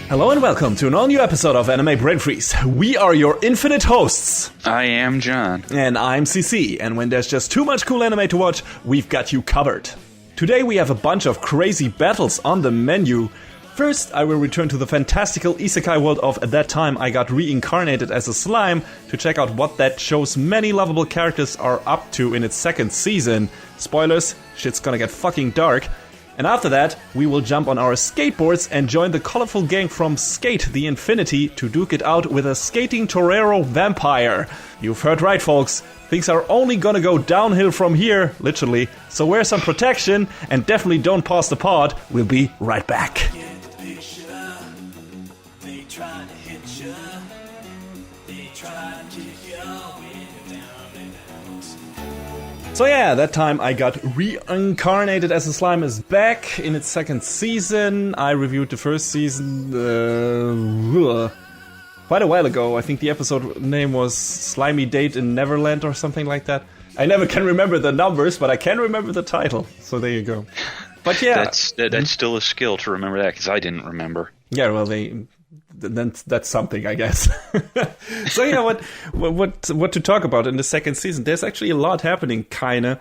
Hello and welcome to an all-new episode of Anime Brain Freeze. We are your infinite hosts. I am John. And I'm CC, and when there's just too much cool anime to watch, we've got you covered. Today we have a bunch of crazy battles on the menu. First, I will return to the fantastical isekai world of At That Time I Got Reincarnated as a Slime to check out what that show's many lovable characters are up to in its second season. Spoilers, shit's gonna get fucking dark. And after that, we will jump on our skateboards and join the colorful gang from Sk8 the Infinity to duke it out with a skating torero vampire. You've heard right, folks. Things are only gonna go downhill from here, literally. So wear some protection and definitely don't pause the pod. We'll be right back. So yeah, that time I got Reincarnated as a Slime is back in its second season. I reviewed the first season quite a while ago. I think the episode name was Slimy Date in Neverland or something like that. I never can remember the numbers, but I can remember the title. So there you go. But yeah, that's still a skill to remember that, because I didn't remember. Yeah, well, that's something, I guess. So yeah, what to talk about in the second season? There's actually a lot happening, kinda.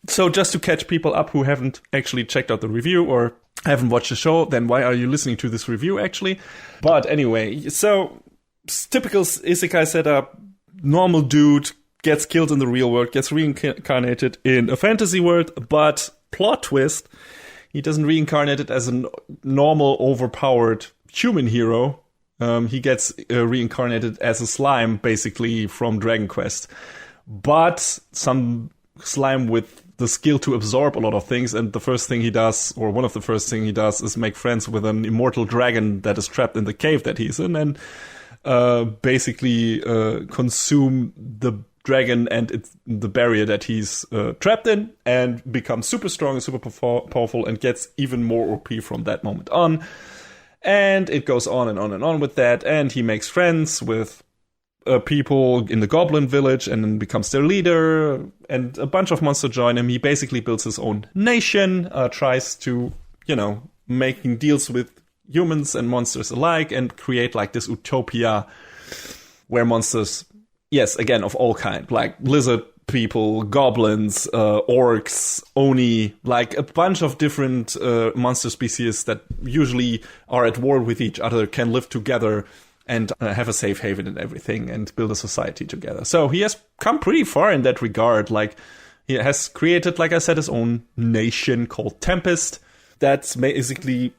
So just to catch people up who haven't actually checked out the review or haven't watched the show, then why are you listening to this review actually? But anyway, so typical isekai setup: normal dude gets killed in the real world, gets reincarnated in a fantasy world, but plot twist: he doesn't reincarnate it as a normal, overpowered human hero. He gets reincarnated as a slime, basically, from Dragon Quest. But some slime with the skill to absorb a lot of things, and the first thing he does, or one of the first things he does, is make friends with an immortal dragon that is trapped in the cave that he's in, and basically consume the dragon and the barrier that he's trapped in, and becomes super strong and super powerful, and gets even more OP from that moment on. And it goes on and on and on with that, and he makes friends with people in the Goblin Village and then becomes their leader, and a bunch of monsters join him. He basically builds his own nation, tries to, making deals with humans and monsters alike, and create like this utopia where monsters, yes, again, of all kind, like lizard people, goblins, orcs, oni, like a bunch of different monster species that usually are at war with each other, can live together and have a safe haven and everything, and build a society together. So he has come pretty far in that regard. Like, he has created, like I said, his own nation called Tempest. That's basically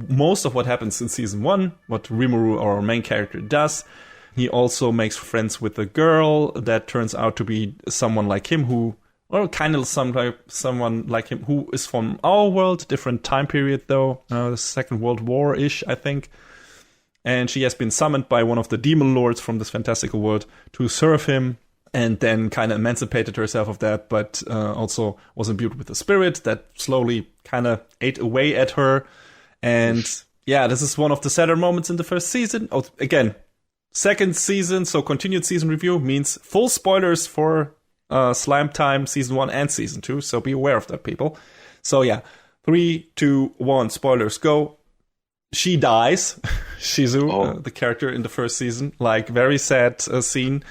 most of what happens in season 1, what Rimuru, our main character, does. He also makes friends with a girl that turns out to be someone like him someone like him who is from our world, different time period though, the Second World War-ish, I think. And she has been summoned by one of the demon lords from this fantastical world to serve him, and then kind of emancipated herself of that, but also was imbued with a spirit that slowly kind of ate away at her. And yeah, this is one of the sadder moments in the first season. Oh, again, second season, so continued season review means full spoilers for Slime Time Season 1 and Season 2, so be aware of that, people. So yeah, 3, 2, 1, spoilers, go. She dies, Shizu, the character in the first season, like very sad scene,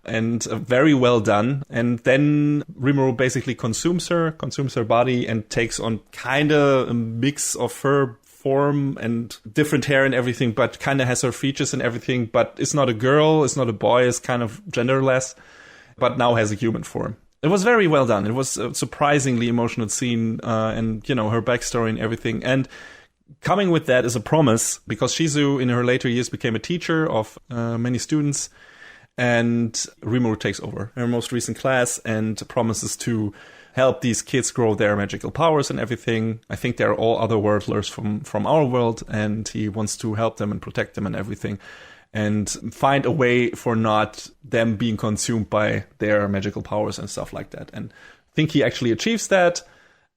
and very well done. And then Rimuru basically consumes her body, and takes on kind of a mix of her form and different hair and everything, but kind of has her features and everything, but it's not a girl, it's not a boy, it's kind of genderless, but now has a human form. It was very well done. It was a surprisingly emotional scene, and her backstory and everything. And coming with that is a promise, because Shizu in her later years became a teacher of many students, and Rimuru takes over her most recent class and promises to help these kids grow their magical powers and everything. I think they're all otherworldlers from our world, and he wants to help them and protect them and everything, and find a way for not them being consumed by their magical powers and stuff like that. And I think he actually achieves that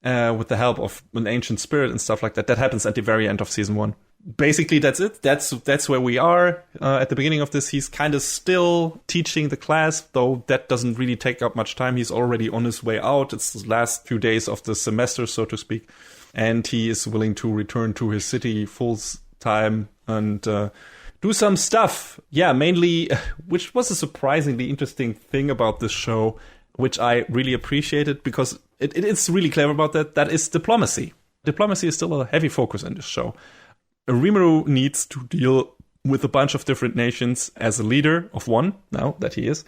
with the help of an ancient spirit and stuff like that. That happens at the very end of season 1. Basically, that's it. That's where we are. At the beginning of this, he's kind of still teaching the class, though that doesn't really take up much time. He's already on his way out. It's the last few days of the semester, so to speak. And he is willing to return to his city full time and do some stuff. Yeah, mainly, which was a surprisingly interesting thing about this show, which I really appreciated because it's really clever about that. That is diplomacy. Diplomacy is still a heavy focus in this show. Rimuru needs to deal with a bunch of different nations as a leader of one, now that he is.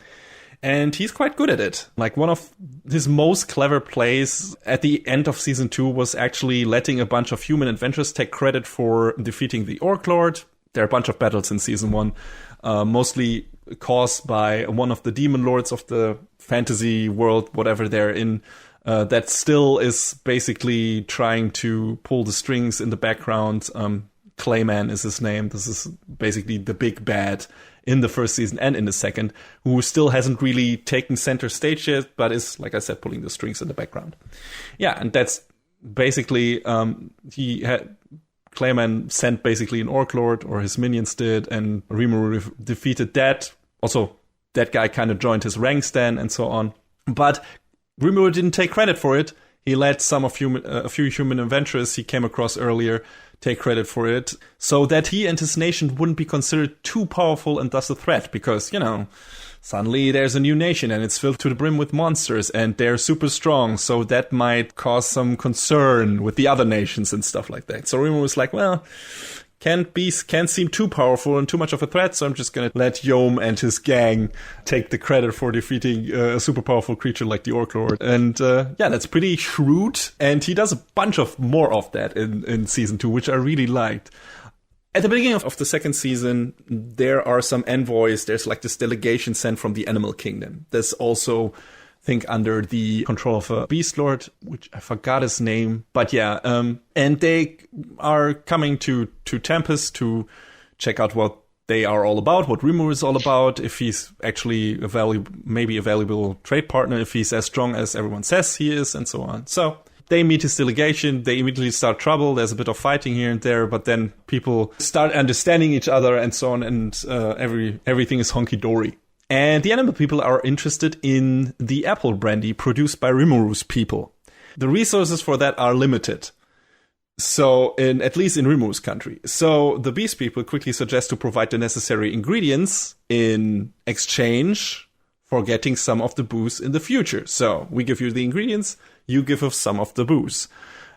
And he's quite good at it. Like, one of his most clever plays at the end of season 2 was actually letting a bunch of human adventurers take credit for defeating the Orc Lord. There are a bunch of battles in season 1, mostly caused by one of the demon lords of the fantasy world, whatever they're in, that still is basically trying to pull the strings in the background. Clayman is his name. This is basically the big bad in the first season and in the second, who still hasn't really taken center stage yet, but is, like I said, pulling the strings in the background. Yeah, and that's basically, Clayman sent basically an Orc Lord, or his minions did, and Rimuru defeated that. Also, that guy kind of joined his ranks then, and so on. But Rimuru didn't take credit for it. He let a few human adventurers he came across earlier take credit for it, so that he and his nation wouldn't be considered too powerful and thus a threat, because, suddenly there's a new nation and it's filled to the brim with monsters and they're super strong, so that might cause some concern with the other nations and stuff like that. So Rimuru was like, well, can't seem too powerful and too much of a threat, so I'm just gonna let Yom and his gang take the credit for defeating a super powerful creature like the Orc Lord. And that's pretty shrewd, and he does a bunch of more of that in season 2, which I really liked. At the beginning of the second season, there are some envoys. There's like this delegation sent from the Animal Kingdom. There's also, I think, under the control of a Beast Lord, which I forgot his name. But yeah, and they are coming to Tempest to check out what they are all about, what Rimuru is all about, if he's actually maybe a valuable trade partner, if he's as strong as everyone says he is, and so on. So they meet his delegation, they immediately start trouble, there's a bit of fighting here and there, but then people start understanding each other and so on, and everything is honky-dory. And the animal people are interested in the apple brandy produced by Rimuru's people. The resources for that are limited. So, at least in Rimuru's country. So, the beast people quickly suggest to provide the necessary ingredients in exchange for getting some of the booze in the future. So, we give you the ingredients, you give us some of the booze.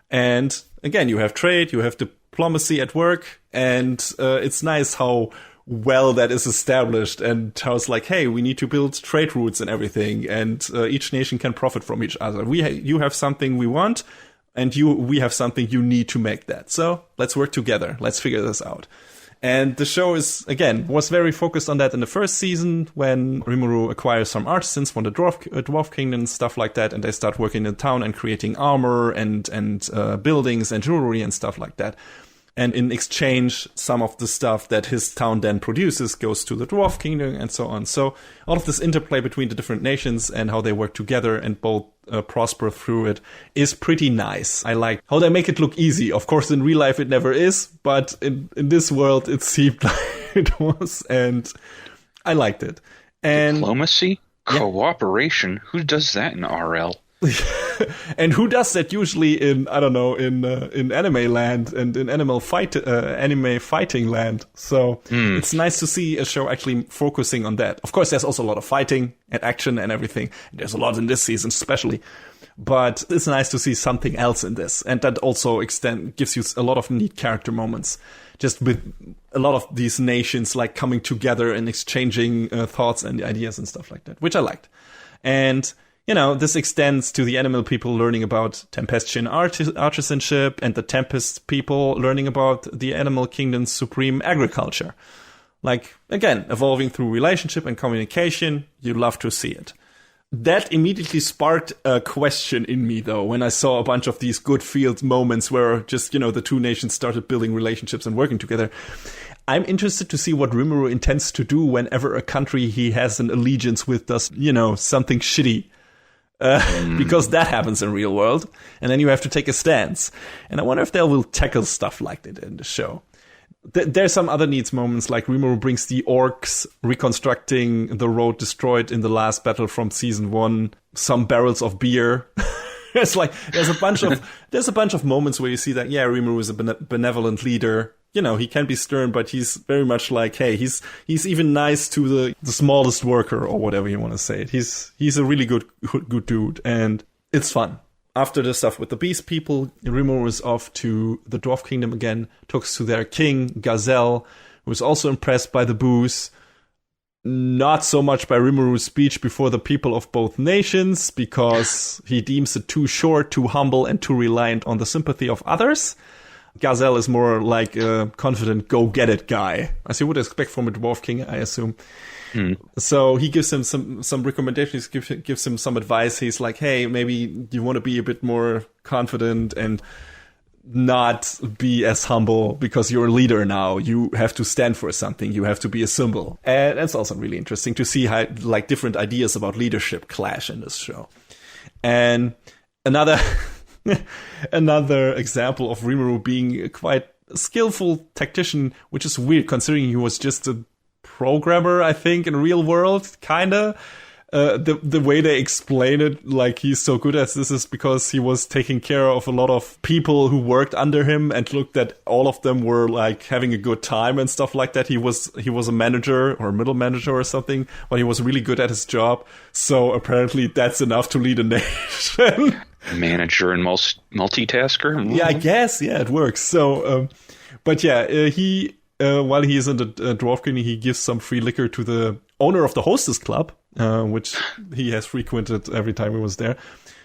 And again, you have trade, you have diplomacy at work, and it's nice how well that is established, and how it's like, hey, we need to build trade routes and everything, and each nation can profit from each other. You have something we want, and we have something you need to make that. So let's work together. Let's figure this out. And the show was very focused on that in the first season, when Rimuru acquires some artisans from the dwarf kingdom and stuff like that, and they start working in the town and creating armor and buildings and jewelry and stuff like that. And in exchange, some of the stuff that his town then produces goes to the Dwarf Kingdom and so on. So all of this interplay between the different nations and how they work together and both prosper through it is pretty nice. I like how they make it look easy. Of course, in real life it never is, but in this world it seemed like it was, and I liked it. And diplomacy? Cooperation? Who does that in RL? And who does that usually in anime land and in anime fighting land? So it's nice to see a show actually focusing on that. Of course, there's also a lot of fighting and action and everything. There's a lot in this season, especially. But it's nice to see something else in this, and that also gives you a lot of neat character moments. Just with a lot of these nations like coming together and exchanging thoughts and ideas and stuff like that, which I liked. And this extends to the animal people learning about Tempestian artisanship, and the Tempest people learning about the animal kingdom's supreme agriculture. Like, again, evolving through relationship and communication, you love to see it. That immediately sparked a question in me, though, when I saw a bunch of these good field moments where just, the two nations started building relationships and working together. I'm interested to see what Rimuru intends to do whenever a country he has an allegiance with does, something shitty. Because that happens in real world, and then you have to take a stance. And I wonder if they will tackle stuff like that in the show. There's some other neat moments, like Rimuru brings the orcs reconstructing the road destroyed in the last battle from season 1, some barrels of beer. It's like there's a bunch of moments where you see that Rimuru is a benevolent leader, he can be stern, but he's very much like, hey, he's even nice to the smallest worker or whatever you want to say it. He's a really good dude, and it's fun. After the stuff with the beast people, Rimuru is off to the Dwarf Kingdom again, talks to their king, Gazelle, who is also impressed by the booze. Not so much by Rimuru's speech before the people of both nations, because he deems it too short, too humble, and too reliant on the sympathy of others. Gazelle is more like a confident, go-get-it guy, as you would expect from a Dwarf King, I assume. So he gives him some recommendations, gives him some advice. He's like, hey, maybe you want to be a bit more confident and not be as humble, because you're a leader now. You have to stand for something. You have to be a symbol. And it's also really interesting to see how like different ideas about leadership clash in this show. And another example of Rimuru being a quite skillful tactician, which is weird considering he was just a programmer, I think, in real world, kinda. The way they explain it, like he's so good at this, is because he was taking care of a lot of people who worked under him and looked at all of them were like having a good time and stuff like that. He was a manager or a middle manager or something, but he was really good at his job. So apparently that's enough to lead a nation. Manager and multitasker? Yeah, I guess. Yeah, it works. So, but yeah, he while he is in the Dwarf Kingdom, he gives some free liquor to the owner of the Hostess Club, which he has frequented every time he was there.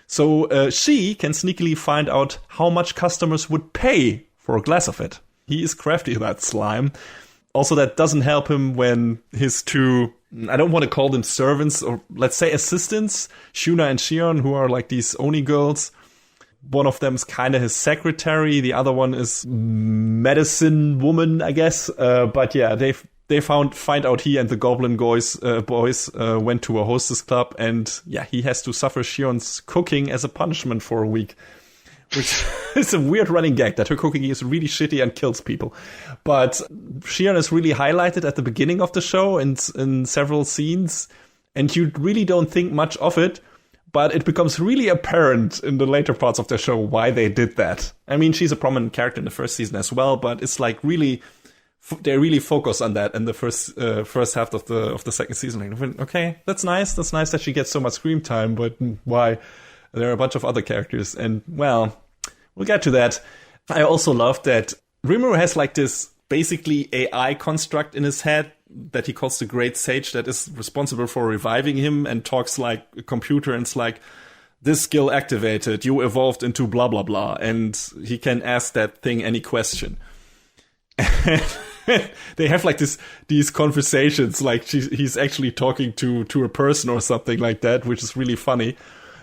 So she can sneakily find out how much customers would pay for a glass of it. He is crafty, that slime. Also, that doesn't help him when his two, I don't want to call them servants, or let's say assistants, Shuna and Shion, who are like these Oni girls. One of them is kind of his secretary. The other one is medicine woman, I guess. But yeah, they find out he and the Goblin boys went to a hostess club, and yeah, he has to suffer Shion's cooking as a punishment for a week, which is a weird running gag that her cooking is really shitty and kills people. But Shion is really highlighted at the beginning of the show in several scenes, and you really don't think much of it. But it becomes really apparent in the later parts of the show why they did that. I mean, she's a prominent character in the first season as well, but it's like really, they really focus on that in the first half of the second season. Like, okay, that's nice. That's nice that she gets so much screen time, but why? There are a bunch of other characters, and well, we'll get to that. I also love that Rimuru has like this basically AI construct in his head that he calls the Great Sage, that is responsible for reviving him and talks like a computer, and it's like, this skill activated, you evolved into blah blah blah, and he can ask that thing any question. They have like these conversations, like he's actually talking to a person or something like that, which is really funny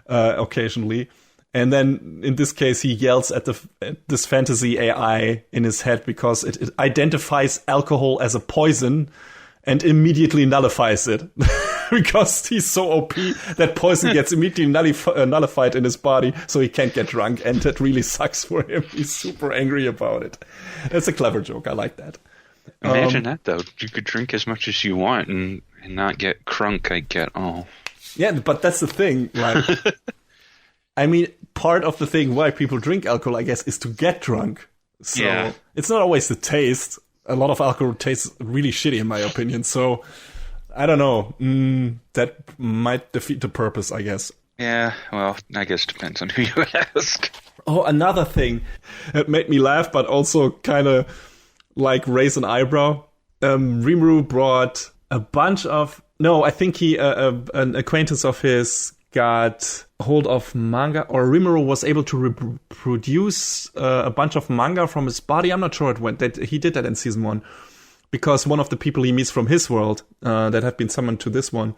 occasionally. And then in this case, he yells at this fantasy AI in his head because it identifies alcohol as a poison and immediately nullifies it. Because he's so OP that poison gets immediately nullified in his body, so he can't get drunk, and that really sucks for him. He's super angry about it. That's a clever joke. I like that. Imagine that, though. You could drink as much as you want and not get crunk, I get. Oh. Yeah, but that's the thing. Like, I mean, part of the thing why people drink alcohol, I guess, is to get drunk. So yeah. It's not always the taste. A lot of alcohol tastes really shitty, in my opinion. So I don't know. That might defeat the purpose, I guess. Yeah, well, I guess it depends on who you ask. Oh, another thing that made me laugh, but also kind of like raise an eyebrow. Rimuru brought a bunch of... No, I think an acquaintance of his got hold of manga, or Rimuru was able to reproduce a bunch of manga from his body. I'm not sure it went. That he did that in season 1. Because one of the people he meets from his world that have been summoned to this one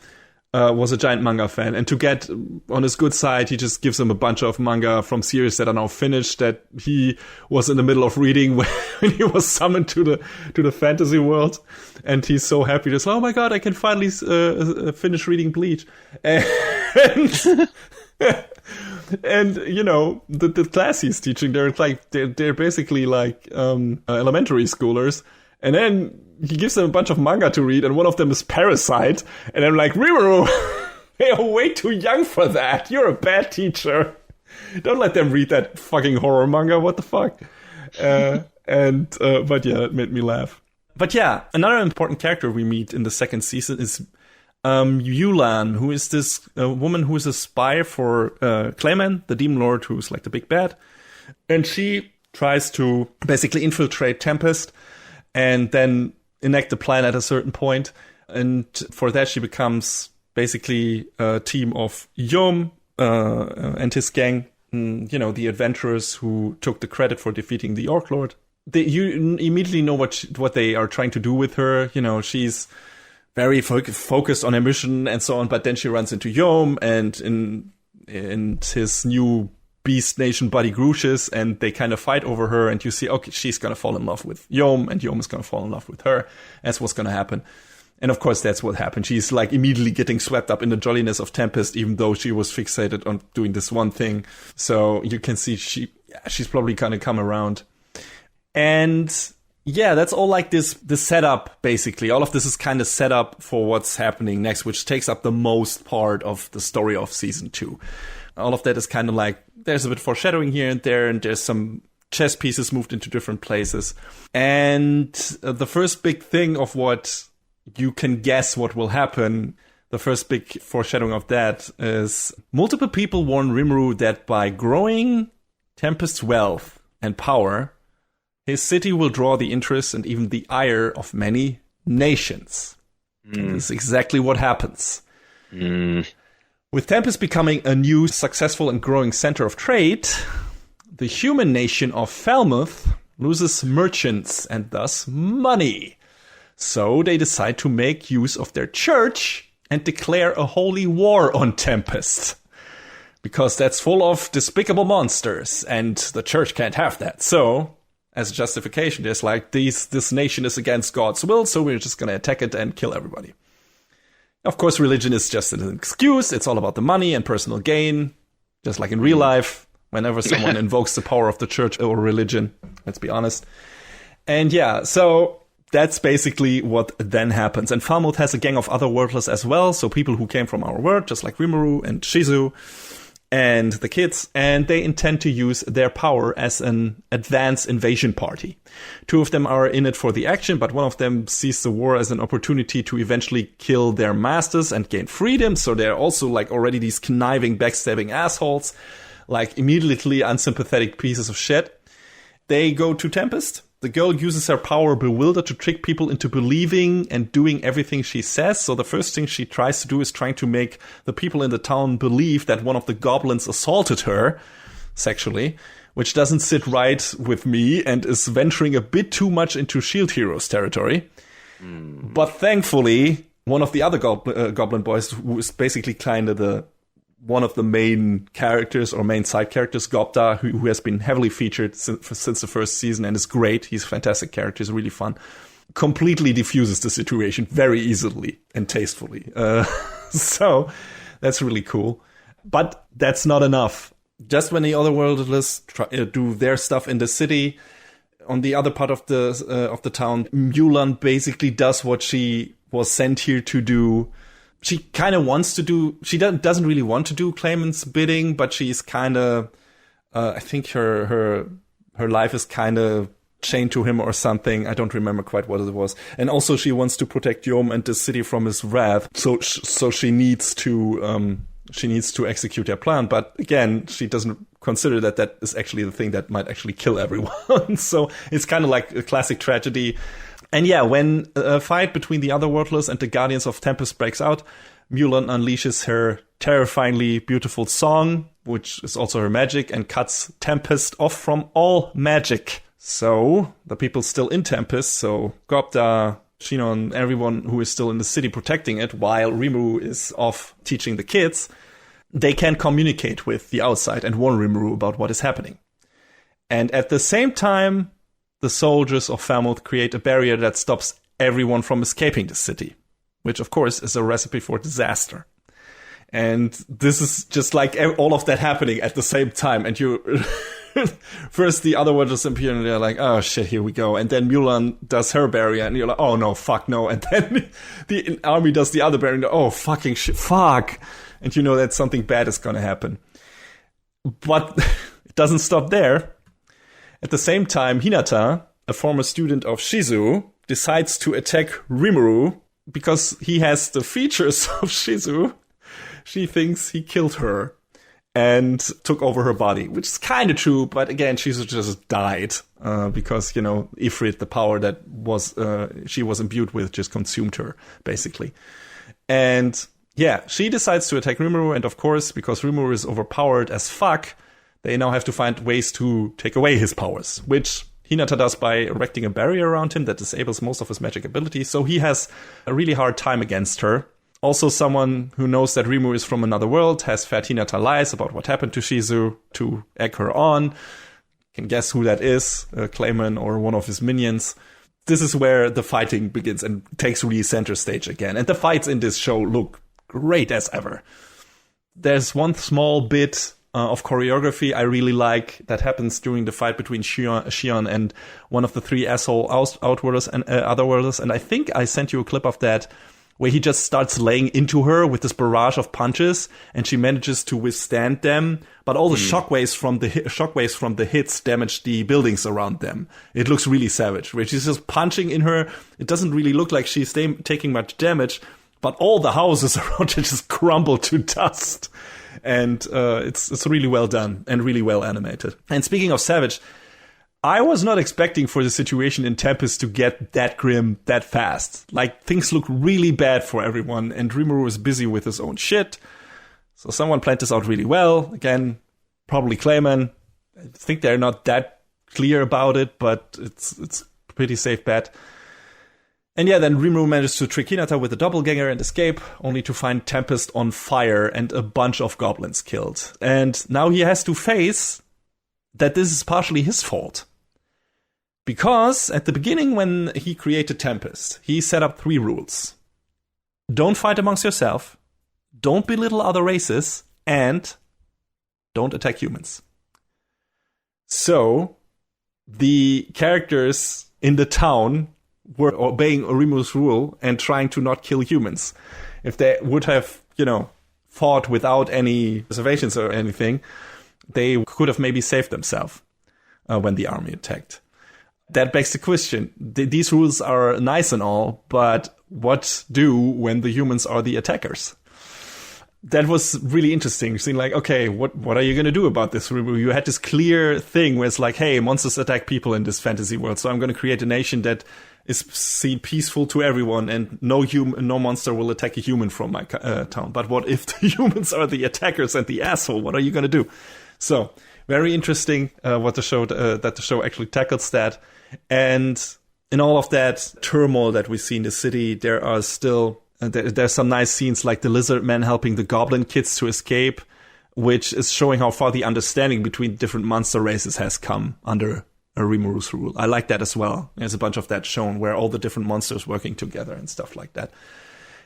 was a giant manga fan. And to get on his good side, he just gives him a bunch of manga from series that are now finished that he was in the middle of reading when he was summoned to the fantasy world. And he's so happy. Just, oh my god, I can finally finish reading Bleach. And you know, the class he's teaching, they're basically like elementary schoolers. And then he gives them a bunch of manga to read, and one of them is Parasite. And I'm like, Rimuru, you're way too young for that. You're a bad teacher. Don't let them read that fucking horror manga. What the fuck? And but yeah, it made me laugh. But yeah, another important character we meet in the second season is Yulan, who is this woman who is a spy for Clayman, the demon lord, who's like the big bad. And she tries to basically infiltrate Tempest and then enact the plan at a certain point. And for that, she becomes basically a team of Yom and his gang, the adventurers who took the credit for defeating the Orc Lord. You immediately know what they are trying to do with her. She's very focused on her mission and so on, but then she runs into Yom and in his new Beast Nation buddy Grucius, and they kind of fight over her, and you see, okay, she's gonna fall in love with Yom, and Yom is gonna fall in love with her. That's what's gonna happen. And of course, that's what happened. She's like immediately getting swept up in the jolliness of Tempest, even though she was fixated on doing this one thing. So you can see she's probably gonna come around. And yeah, that's all like the setup, basically. All of this is kind of set up for what's happening next, which takes up the most part of the story of season 2. All of that is kind of like, there's a bit of foreshadowing here and there, and there's some chess pieces moved into different places. And the first big thing of what you can guess what will happen, the first big foreshadowing of that is multiple people warn Rimuru that by growing Tempest's wealth and power, his city will draw the interest and even the ire of many nations. And this is exactly what happens. With Tempest becoming a new, successful and growing center of trade, the human nation of Falmouth loses merchants and thus money. So they decide to make use of their church and declare a holy war on Tempest. Because that's full of despicable monsters, and the church can't have that. So, as a justification, there's like, this nation is against God's will, so we're just going to attack it and kill everybody. Of course, religion is just an excuse. It's all about the money and personal gain. Just like in real life, whenever someone invokes the power of the church or religion, let's be honest. And yeah, so that's basically what then happens. And Falmouth has a gang of other worldless as well. So people who came from our world, just like Rimuru and Shizu and the kids, and they intend to use their power as an advanced invasion party. 2 of them are in it for the action, but one of them sees the war as an opportunity to eventually kill their masters and gain freedom. So they're also like already these conniving, backstabbing assholes, like immediately unsympathetic pieces of shit. They go to Tempest. The girl uses her power Bewilder to trick people into believing and doing everything she says. So the first thing she tries to do is trying to make the people in the town believe that one of the goblins assaulted her sexually, which doesn't sit right with me and is venturing a bit too much into Shield Heroes territory. But thankfully, one of the other goblin boys, who is basically kind of one of the main characters or main side characters, Gopta, who has been heavily featured since the first season and is great. He's a fantastic character. He's really fun. Completely diffuses the situation very easily and tastefully. So that's really cool. But that's not enough. Just when the otherworldless do their stuff in the city, on the other part of the town, Mulan basically does what she was sent here to do. She kind of wants to do, she doesn't really want to do Clayman's bidding, but she's kind of, I think her life is kind of chained to him or something. I don't remember quite what it was. And also she wants to protect Yom and the city from his wrath. So she needs to execute their plan. But again, she doesn't consider that is actually the thing that might actually kill everyone. So it's kind of like a classic tragedy. And yeah, when a fight between the Otherworldless and the Guardians of Tempest breaks out, Mulan unleashes her terrifyingly beautiful song, which is also her magic, and cuts Tempest off from all magic. So the people still in Tempest, so Gopta, Shinon, everyone who is still in the city protecting it, while Rimuru is off teaching the kids, they can communicate with the outside and warn Rimuru about what is happening. And at the same time, the soldiers of Falmouth create a barrier that stops everyone from escaping the city, which of course is a recipe for disaster. And this is just like all of that happening at the same time. And you first the other world just appear and they're like, oh shit, here we go. And then Mulan does her barrier and you're like, oh no, fuck no. And then the army does the other barrier and oh fucking shit, fuck. And you know that something bad is gonna happen. But it doesn't stop there. At the same time, Hinata, a former student of Shizu, decides to attack Rimuru because he has the features of Shizu. She thinks he killed her and took over her body, which is kind of true, but again, Shizu just died because, Ifrit, the power that she was imbued with, just consumed her, basically. And yeah, she decides to attack Rimuru, and of course, because Rimuru is overpowered as fuck, they now have to find ways to take away his powers, which Hinata does by erecting a barrier around him that disables most of his magic abilities, so he has a really hard time against her. Also, someone who knows that Rimuru is from another world has fed Hinata lies about what happened to Shizu to egg her on. You can guess who that is, Clayman or one of his minions. This is where the fighting begins and takes really center stage again. And the fights in this show look great as ever. There's one small bit of choreography I really like that happens during the fight between Shion and one of the three asshole Outworlders and Otherworlders. And I think I sent you a clip of that where he just starts laying into her with this barrage of punches, and she manages to withstand them. But all the shockwaves from the hits damage the buildings around them. It looks really savage. Where she's just punching in her, it doesn't really look like she's taking much damage, but all the houses around her just crumble to dust. And it's really well done and really well animated. And speaking of savage, I was not expecting for the situation in Tempest to get that grim that fast. Like, things look really bad for everyone, and Rimuru is busy with his own shit. So someone planned this out really well. Again, probably Clayman. I think they're not that clear about it, but it's a pretty safe bet. And yeah, then Rimuru manages to trick Hinata with a doppelganger and escape, only to find Tempest on fire and a bunch of goblins killed. And now he has to face that this is partially his fault. Because at the beginning, when he created Tempest, he set up 3 rules. Don't fight amongst yourself, don't belittle other races, and don't attack humans. So, the characters in the town were obeying Orimu's rule and trying to not kill humans. If they would have, fought without any reservations or anything, they could have maybe saved themselves when the army attacked. That begs the question. These rules are nice and all, but what do when the humans are the attackers? That was really interesting. Seeing like, okay, what are you going to do about this? You had this clear thing where it's like, hey, monsters attack people in this fantasy world, so I'm going to create a nation that is seen peaceful to everyone, and no monster will attack a human from my town. But what if the humans are the attackers and the asshole? What are you going to do? So, very interesting that the show actually tackles that. And in all of that turmoil that we see in the city, there are still there's some nice scenes like the lizard man helping the goblin kids to escape, which is showing how far the understanding between different monster races has come under Rimuru's rule. I like that as well. There's a bunch of that shown where all the different monsters working together and stuff like that.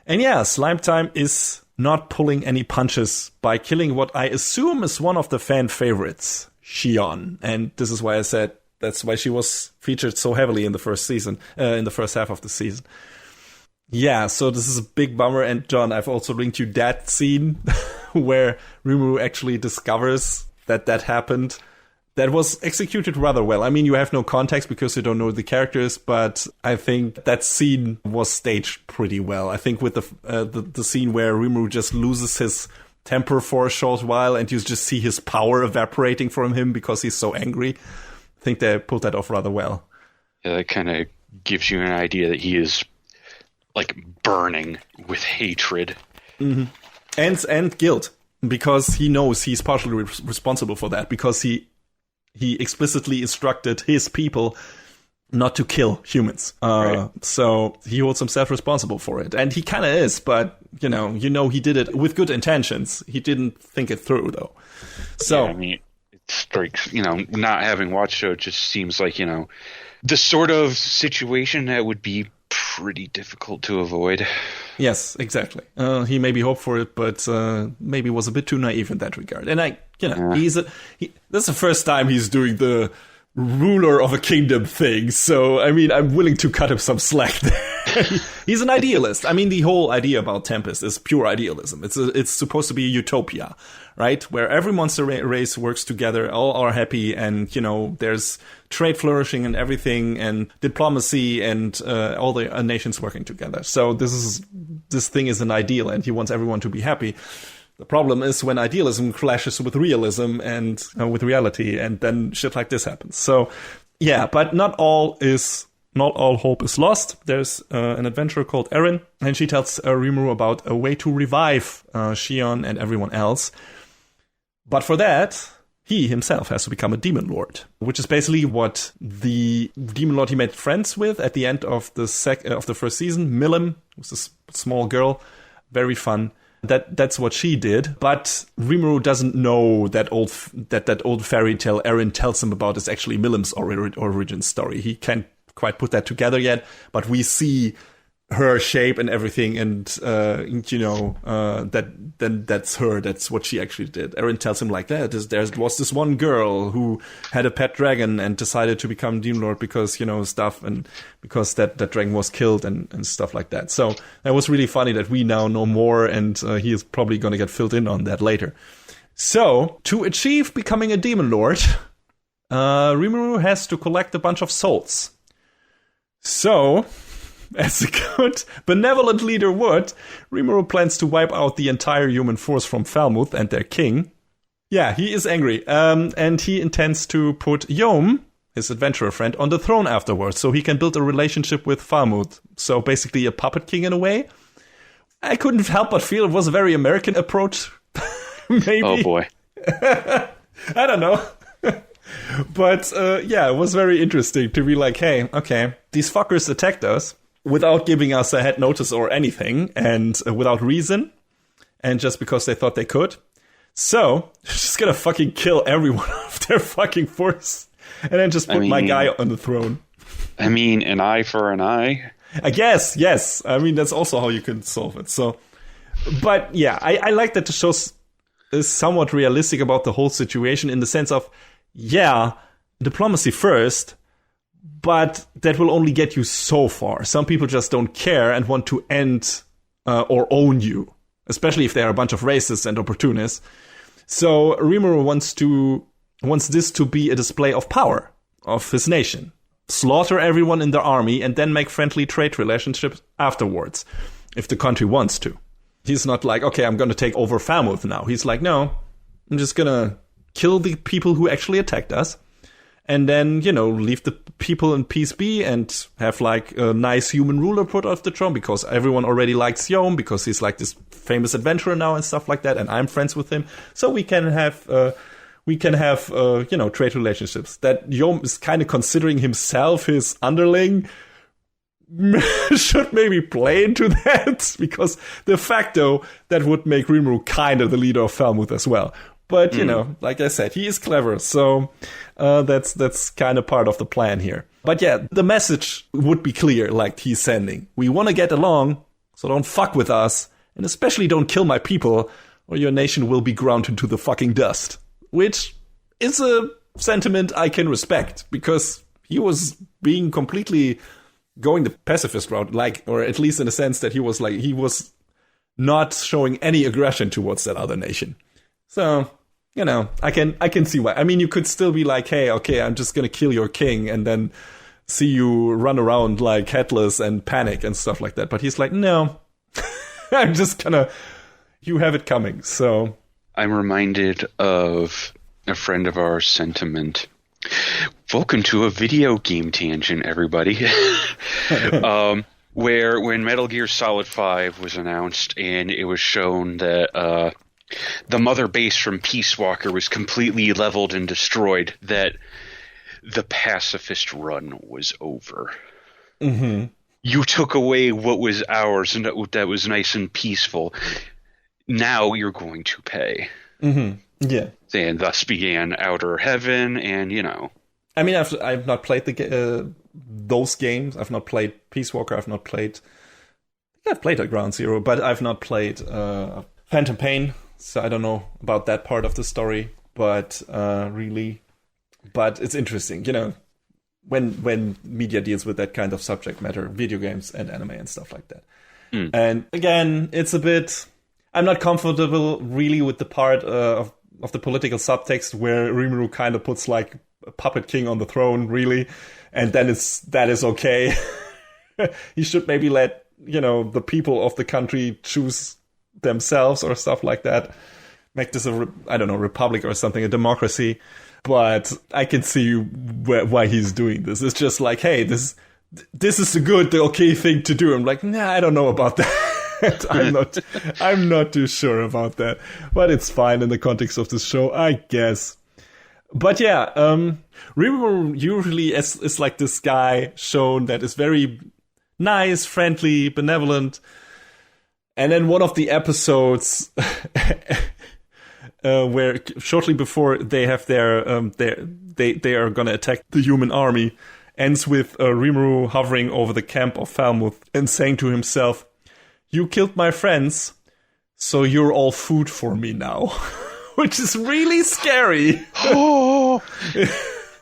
And yeah, Slime Time is not pulling any punches by killing what I assume is one of the fan favorites, Shion. And this is why I said that's why she was featured so heavily in the first season, in the first half of the season. Yeah, so this is a big bummer. And John, I've also linked you that scene where Rimuru actually discovers that happened. That was executed rather well. I mean, you have no context because you don't know the characters, but I think that scene was staged pretty well. I think with the scene where Rimuru just loses his temper for a short while and you just see his power evaporating from him because he's so angry, I think they pulled that off rather well. Yeah, that kind of gives you an idea that he is like burning with hatred. Mm-hmm. And guilt, because he knows he's partially responsible for that, because he explicitly instructed his people not to kill humans. Right. So he holds himself responsible for it. And he kind of is, but, you know, he did it with good intentions. He didn't think it through, though. So, yeah, I mean, it strikes, not having watched the show, it just seems like, the sort of situation that would be pretty difficult to avoid. Yes, exactly. He maybe hoped for it, but maybe was a bit too naive in that regard. And this is the first time he's doing the ruler of a kingdom thing. So, I mean, I'm willing to cut him some slack there. He's an idealist. I mean, the whole idea about Tempest is pure idealism. It's supposed to be a utopia, right? Where every monster race works together, all are happy, and, you know, there's trade flourishing and everything, and diplomacy, and all the nations working together. So this thing is an ideal, and he wants everyone to be happy. The problem is when idealism clashes with realism and with reality, and then shit like this happens. So, yeah, but not all hope is lost. There's an adventurer called Erin, and she tells Rimuru about a way to revive Shion and everyone else. But for that, he himself has to become a demon lord, which is basically what the demon lord he made friends with at the end of the first season, Milim, who's a small girl, very fun. That's what she did, but Rimuru doesn't know that old fairy tale Erin tells him about is actually Milim's origin story. He can't quite put that together yet, but we see her shape and everything, and that's her. That's what she actually did. Erin tells him like that. There was this one girl who had a pet dragon and decided to become Demon Lord because stuff, and because that dragon was killed and stuff like that. So that was really funny that we now know more, and he is probably going to get filled in on that later. So to achieve becoming a Demon Lord, Rimuru has to collect a bunch of souls. So, as a good, benevolent leader would, Rimuru plans to wipe out the entire human force from Falmouth and their king. Yeah, he is angry, and he intends to put Yom, his adventurer friend, on the throne afterwards, so he can build a relationship with Falmouth. So basically a puppet king in a way. I couldn't help but feel it was a very American approach. Maybe. Oh boy. I don't know. But, it was very interesting to be like, hey, okay, these fuckers attacked us without giving us a head notice or anything, and without reason, and just because they thought they could. So, just gonna fucking kill everyone of their fucking force, and then just put my guy on the throne. I mean, an eye for an eye? I guess, yes. I mean, that's also how you can solve it. So, but yeah, I like that the show is somewhat realistic about the whole situation in the sense of, yeah, diplomacy first, but that will only get you so far. Some people just don't care and want to end or own you, especially if they are a bunch of racists and opportunists. So Rimuru wants this to be a display of power of his nation. Slaughter everyone in their army and then make friendly trade relationships afterwards, if the country wants to. He's not like, okay, I'm going to take over Falmouth now. He's like, no, I'm just going to kill the people who actually attacked us, and then, leave the people in peace be and have like a nice human ruler put off the throne because everyone already likes Yom because he's like this famous adventurer now and stuff like that, and I'm friends with him, so we can have trade relationships. That Yom is kind of considering himself his underling should maybe play into that, because de facto that would make Rimuru kind of the leader of Falmouth as well. But, like I said, he is clever, so that's kind of part of the plan here. But yeah, the message would be clear, like he's sending. We want to get along, so don't fuck with us, and especially don't kill my people, or your nation will be ground into the fucking dust. Which is a sentiment I can respect, because he was being completely going the pacifist route, or at least in the sense that he was not showing any aggression towards that other nation. So, I can see why. I mean, you could still be like, hey, okay, I'm just going to kill your king and then see you run around like headless and panic and stuff like that. But he's like, no, I'm just going to, you have it coming. So I'm reminded of a friend of ours sentiment. Welcome to a video game tangent, everybody. Where when Metal Gear Solid 5 was announced and it was shown that the mother base from Peace Walker was completely leveled and destroyed, that the pacifist run was over. Mm-hmm. You took away what was ours and that was nice and peaceful. Now you're going to pay. Mm-hmm. Yeah. And thus began Outer Heaven, and I mean, I've not played those games. I've not played Peace Walker. I've played at Ground Zero, but I've not played Phantom Pain. So I don't know about that part of the story, but it's interesting. when media deals with that kind of subject matter, video games and anime and stuff like that. And again, it's a bit... I'm not comfortable really with the part of the political subtext where Rimuru kind of puts like a puppet king on the throne, really, and then that is okay. He should maybe let, the people of the country choose themselves or stuff like that. Make this republic or something, a democracy. But I can see why he's doing this. It's just like, hey, this is the okay thing to do. I'm like, nah, I don't know about that. I'm not too sure about that. But it's fine in the context of this show, I guess. But yeah, Rimuru usually is like this guy shown that is very nice, friendly, benevolent. And then one of the episodes where shortly before they have they are gonna attack the human army, ends with Rimuru hovering over the camp of Falmouth and saying to himself, "You killed my friends, so you're all food for me now." Which is really scary. Oh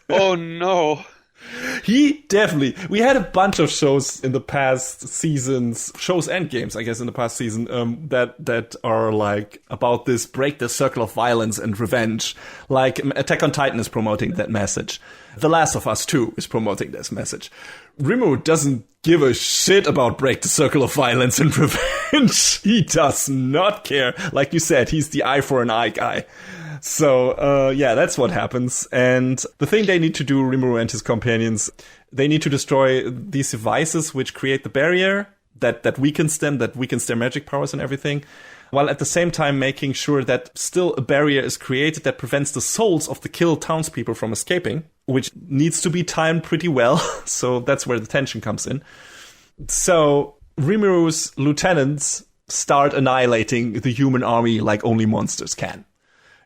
no. We had a bunch of shows in the past seasons, shows and games, I guess, in the past season, that are like about this break the circle of violence and revenge. Like Attack on Titan is promoting that message. The Last of Us 2 is promoting this message. Rimuru doesn't give a shit about break the circle of violence and revenge. He does not care. Like you said, he's the eye for an eye guy. So, that's what happens. And the thing they need to do, Rimuru and his companions, they need to destroy these devices which create the barrier that weakens them, that weakens their magic powers and everything, while at the same time making sure that still a barrier is created that prevents the souls of the killed townspeople from escaping, which needs to be timed pretty well. So that's where the tension comes in. So Rimuru's lieutenants start annihilating the human army like only monsters can.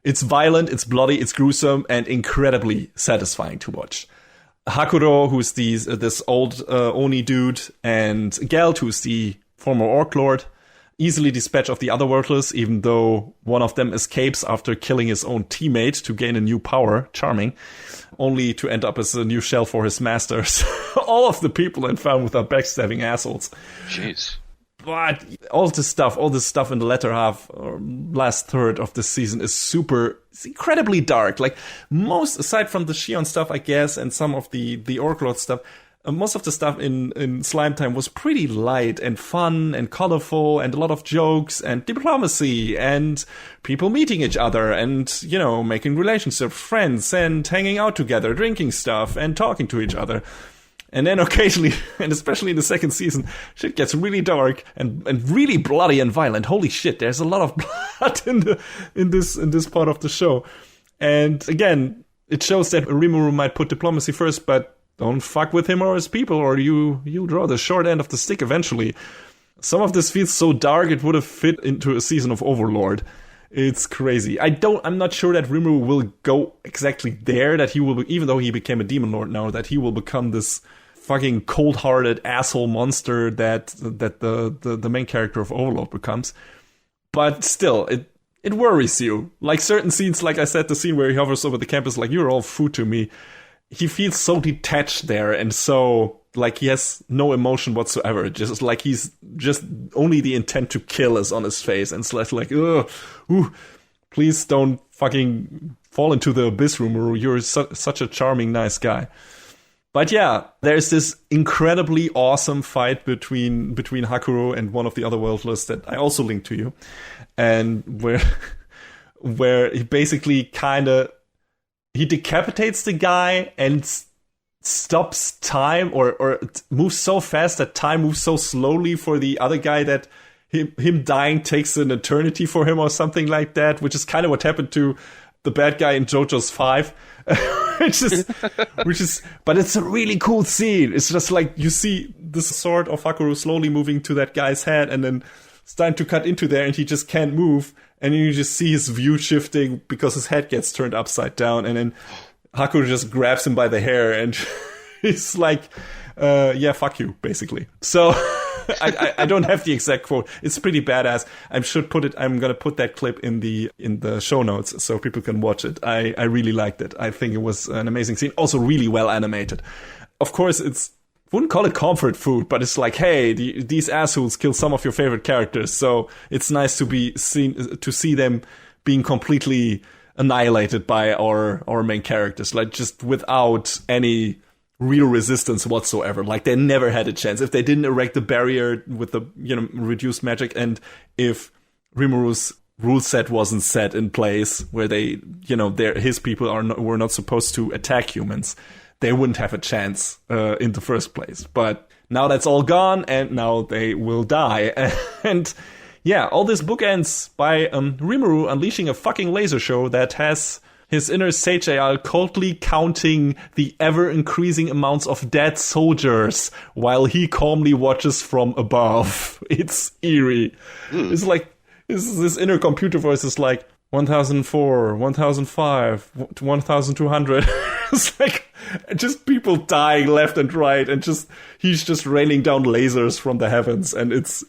It's violent, it's bloody, it's gruesome, and incredibly satisfying to watch. Hakuro, who's this old Oni dude, and Gelt, who's the former Orc Lord, easily dispatch of the other Worthless, even though one of them escapes after killing his own teammate to gain a new power, charming, only to end up as a new shell for his masters. All of the people in Falmouth are backstabbing assholes. Jeez. But all this stuff in the latter half or last third of the season it's incredibly dark. Like most, aside from the Shion stuff, I guess, and some of the Orc Lord stuff, most of the stuff in Slime Time was pretty light and fun and colorful and a lot of jokes and diplomacy and people meeting each other and, making relationships, friends and hanging out together, drinking stuff and talking to each other. And then occasionally, and especially in the second season, shit gets really dark and really bloody and violent. Holy shit, there's a lot of blood in this part of the show. And again, it shows that Rimuru might put diplomacy first, but don't fuck with him or his people, or you draw the short end of the stick eventually. Some of this feels so dark it would have fit into a season of Overlord. It's crazy. I'm not sure that Rimuru will go exactly there, that he will, even though he became a demon lord now, that he will become this fucking cold-hearted asshole monster that the main character of Overlord becomes. But still, it worries you. Like certain scenes, like I said, the scene where he hovers over the campus, like, you're all food to me. He feels so detached there, and so, like, he has no emotion whatsoever. Just like he's just only the intent to kill is on his face, and it's like, ugh, ooh, please don't fucking fall into the abyss, Rimuru. You're such a charming, nice guy. But yeah, there's this incredibly awesome fight between Hakuro and one of the other Worldless that I also linked to you, and where he basically he decapitates the guy and stops time or moves so fast that time moves so slowly for the other guy that him dying takes an eternity for him or something like that, which is kind of what happened to the bad guy in JoJo's 5. But it's a really cool scene. It's just like you see this sword of Hakuro slowly moving to that guy's head and then starting to cut into there and he just can't move. And you just see his view shifting because his head gets turned upside down. And then Hakuro just grabs him by the hair and he's like, yeah, fuck you, basically. So I don't have the exact quote. It's pretty badass. I'm gonna put that clip in the show notes so people can watch it. I really liked it. I think it was an amazing scene. Also really well animated. of course, wouldn't call it comfort food, but it's like, hey, these assholes kill some of your favorite characters, so it's nice to see them being completely annihilated by our main characters, like just without any real resistance whatsoever. Like they never had a chance if they didn't erect the barrier with the reduced magic, and if Rimuru's rule set wasn't set in place where they his people were not supposed to attack humans, they wouldn't have a chance in the first place. But now that's all gone, and now they will die. And yeah, all this book ends by Rimuru unleashing a fucking laser show that has his inner Sage AI coldly counting the ever-increasing amounts of dead soldiers while he calmly watches from above. It's eerie. It's like, this inner computer voice is like, 1004, 1005, 1200. It's like just people dying left and right, and he's just raining down lasers from the heavens, and it's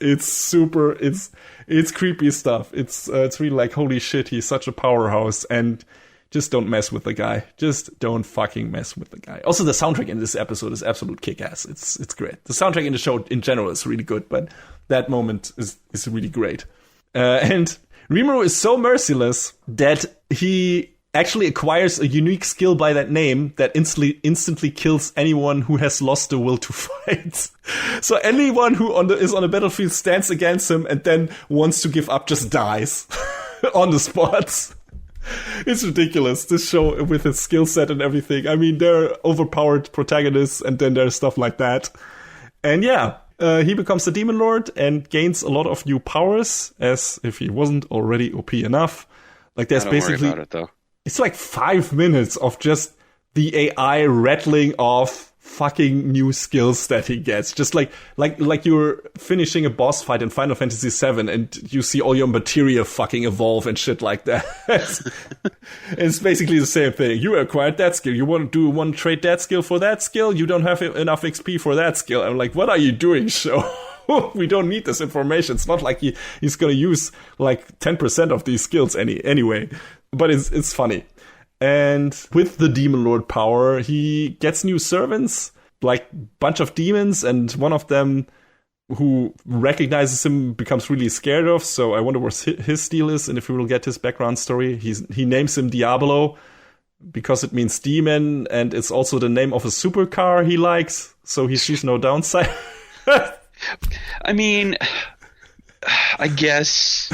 creepy stuff. It's really like, holy shit, he's such a powerhouse, and just don't mess with the guy. Just don't fucking mess with the guy. Also, the soundtrack in this episode is absolute kick-ass. It's great. The soundtrack in the show in general is really good, but that moment is really great. And Rimuru is so merciless that he actually acquires a unique skill by that name that instantly kills anyone who has lost the will to fight. So anyone who is on the battlefield stands against him and then wants to give up just dies on the spot. It's ridiculous, this show with its skill set and everything. I mean, there are overpowered protagonists, and then there's stuff like that. And yeah, he becomes the Demon Lord and gains a lot of new powers, as if he wasn't already OP enough. Like, there's basically, worry about it, though. It's like 5 minutes of just the AI rattling off fucking new skills that he gets. Just like you're finishing a boss fight in Final Fantasy VII and you see all your materia fucking evolve and shit like that. It's basically the same thing. You acquired that skill. You want to trade that skill for that skill? You don't have enough XP for that skill. I'm like, what are you doing, show? We don't need this information. It's not like he's gonna use like 10% of these skills anyway. But it's funny. And with the Demon Lord power, he gets new servants, like a bunch of demons, and one of them who recognizes him becomes really scared of. So I wonder what his deal is, and if we will get his background story. He names him Diablo because it means demon, and it's also the name of a supercar he likes, so he sees no downside. I mean, I guess...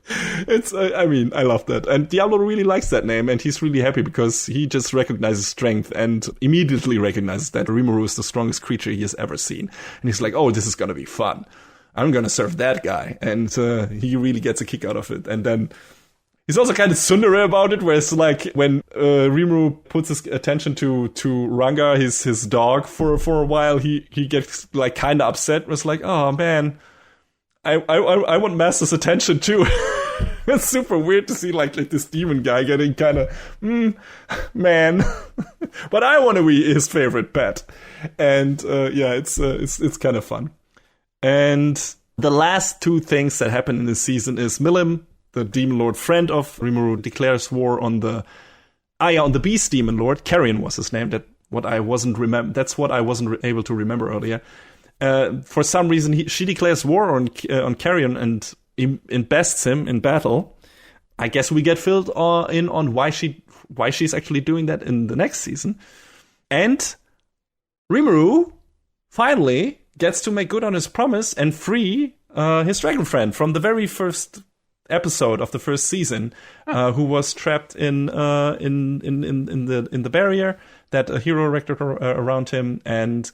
I love that. And Diablo really likes that name, and he's really happy because he just recognizes strength and immediately recognizes that Rimuru is the strongest creature he has ever seen. And he's like, oh, this is gonna be fun. I'm gonna serve that guy. And he really gets a kick out of it. And then he's also kind of tsundere about it, where it's like when Rimuru puts his attention to Ranga, his dog, for a while, he gets like kind of upset. It's like, oh man, I want Master's attention too. It's super weird to see like this demon guy getting kind of man, but I want to be his favorite pet, and yeah, it's kind of fun. And the last two things that happen in this season is Milim, the Demon Lord friend of Rimuru, declares war on the Beast Demon Lord. Carrion was his name. That's what I wasn't able to remember earlier. For some reason, she declares war on Carrion and invests him in battle. I guess we get filled in on why she's actually doing that in the next season. And Rimuru finally gets to make good on his promise and free his dragon friend from the very first episode of the first season, who was trapped in the barrier that a hero erected around him, and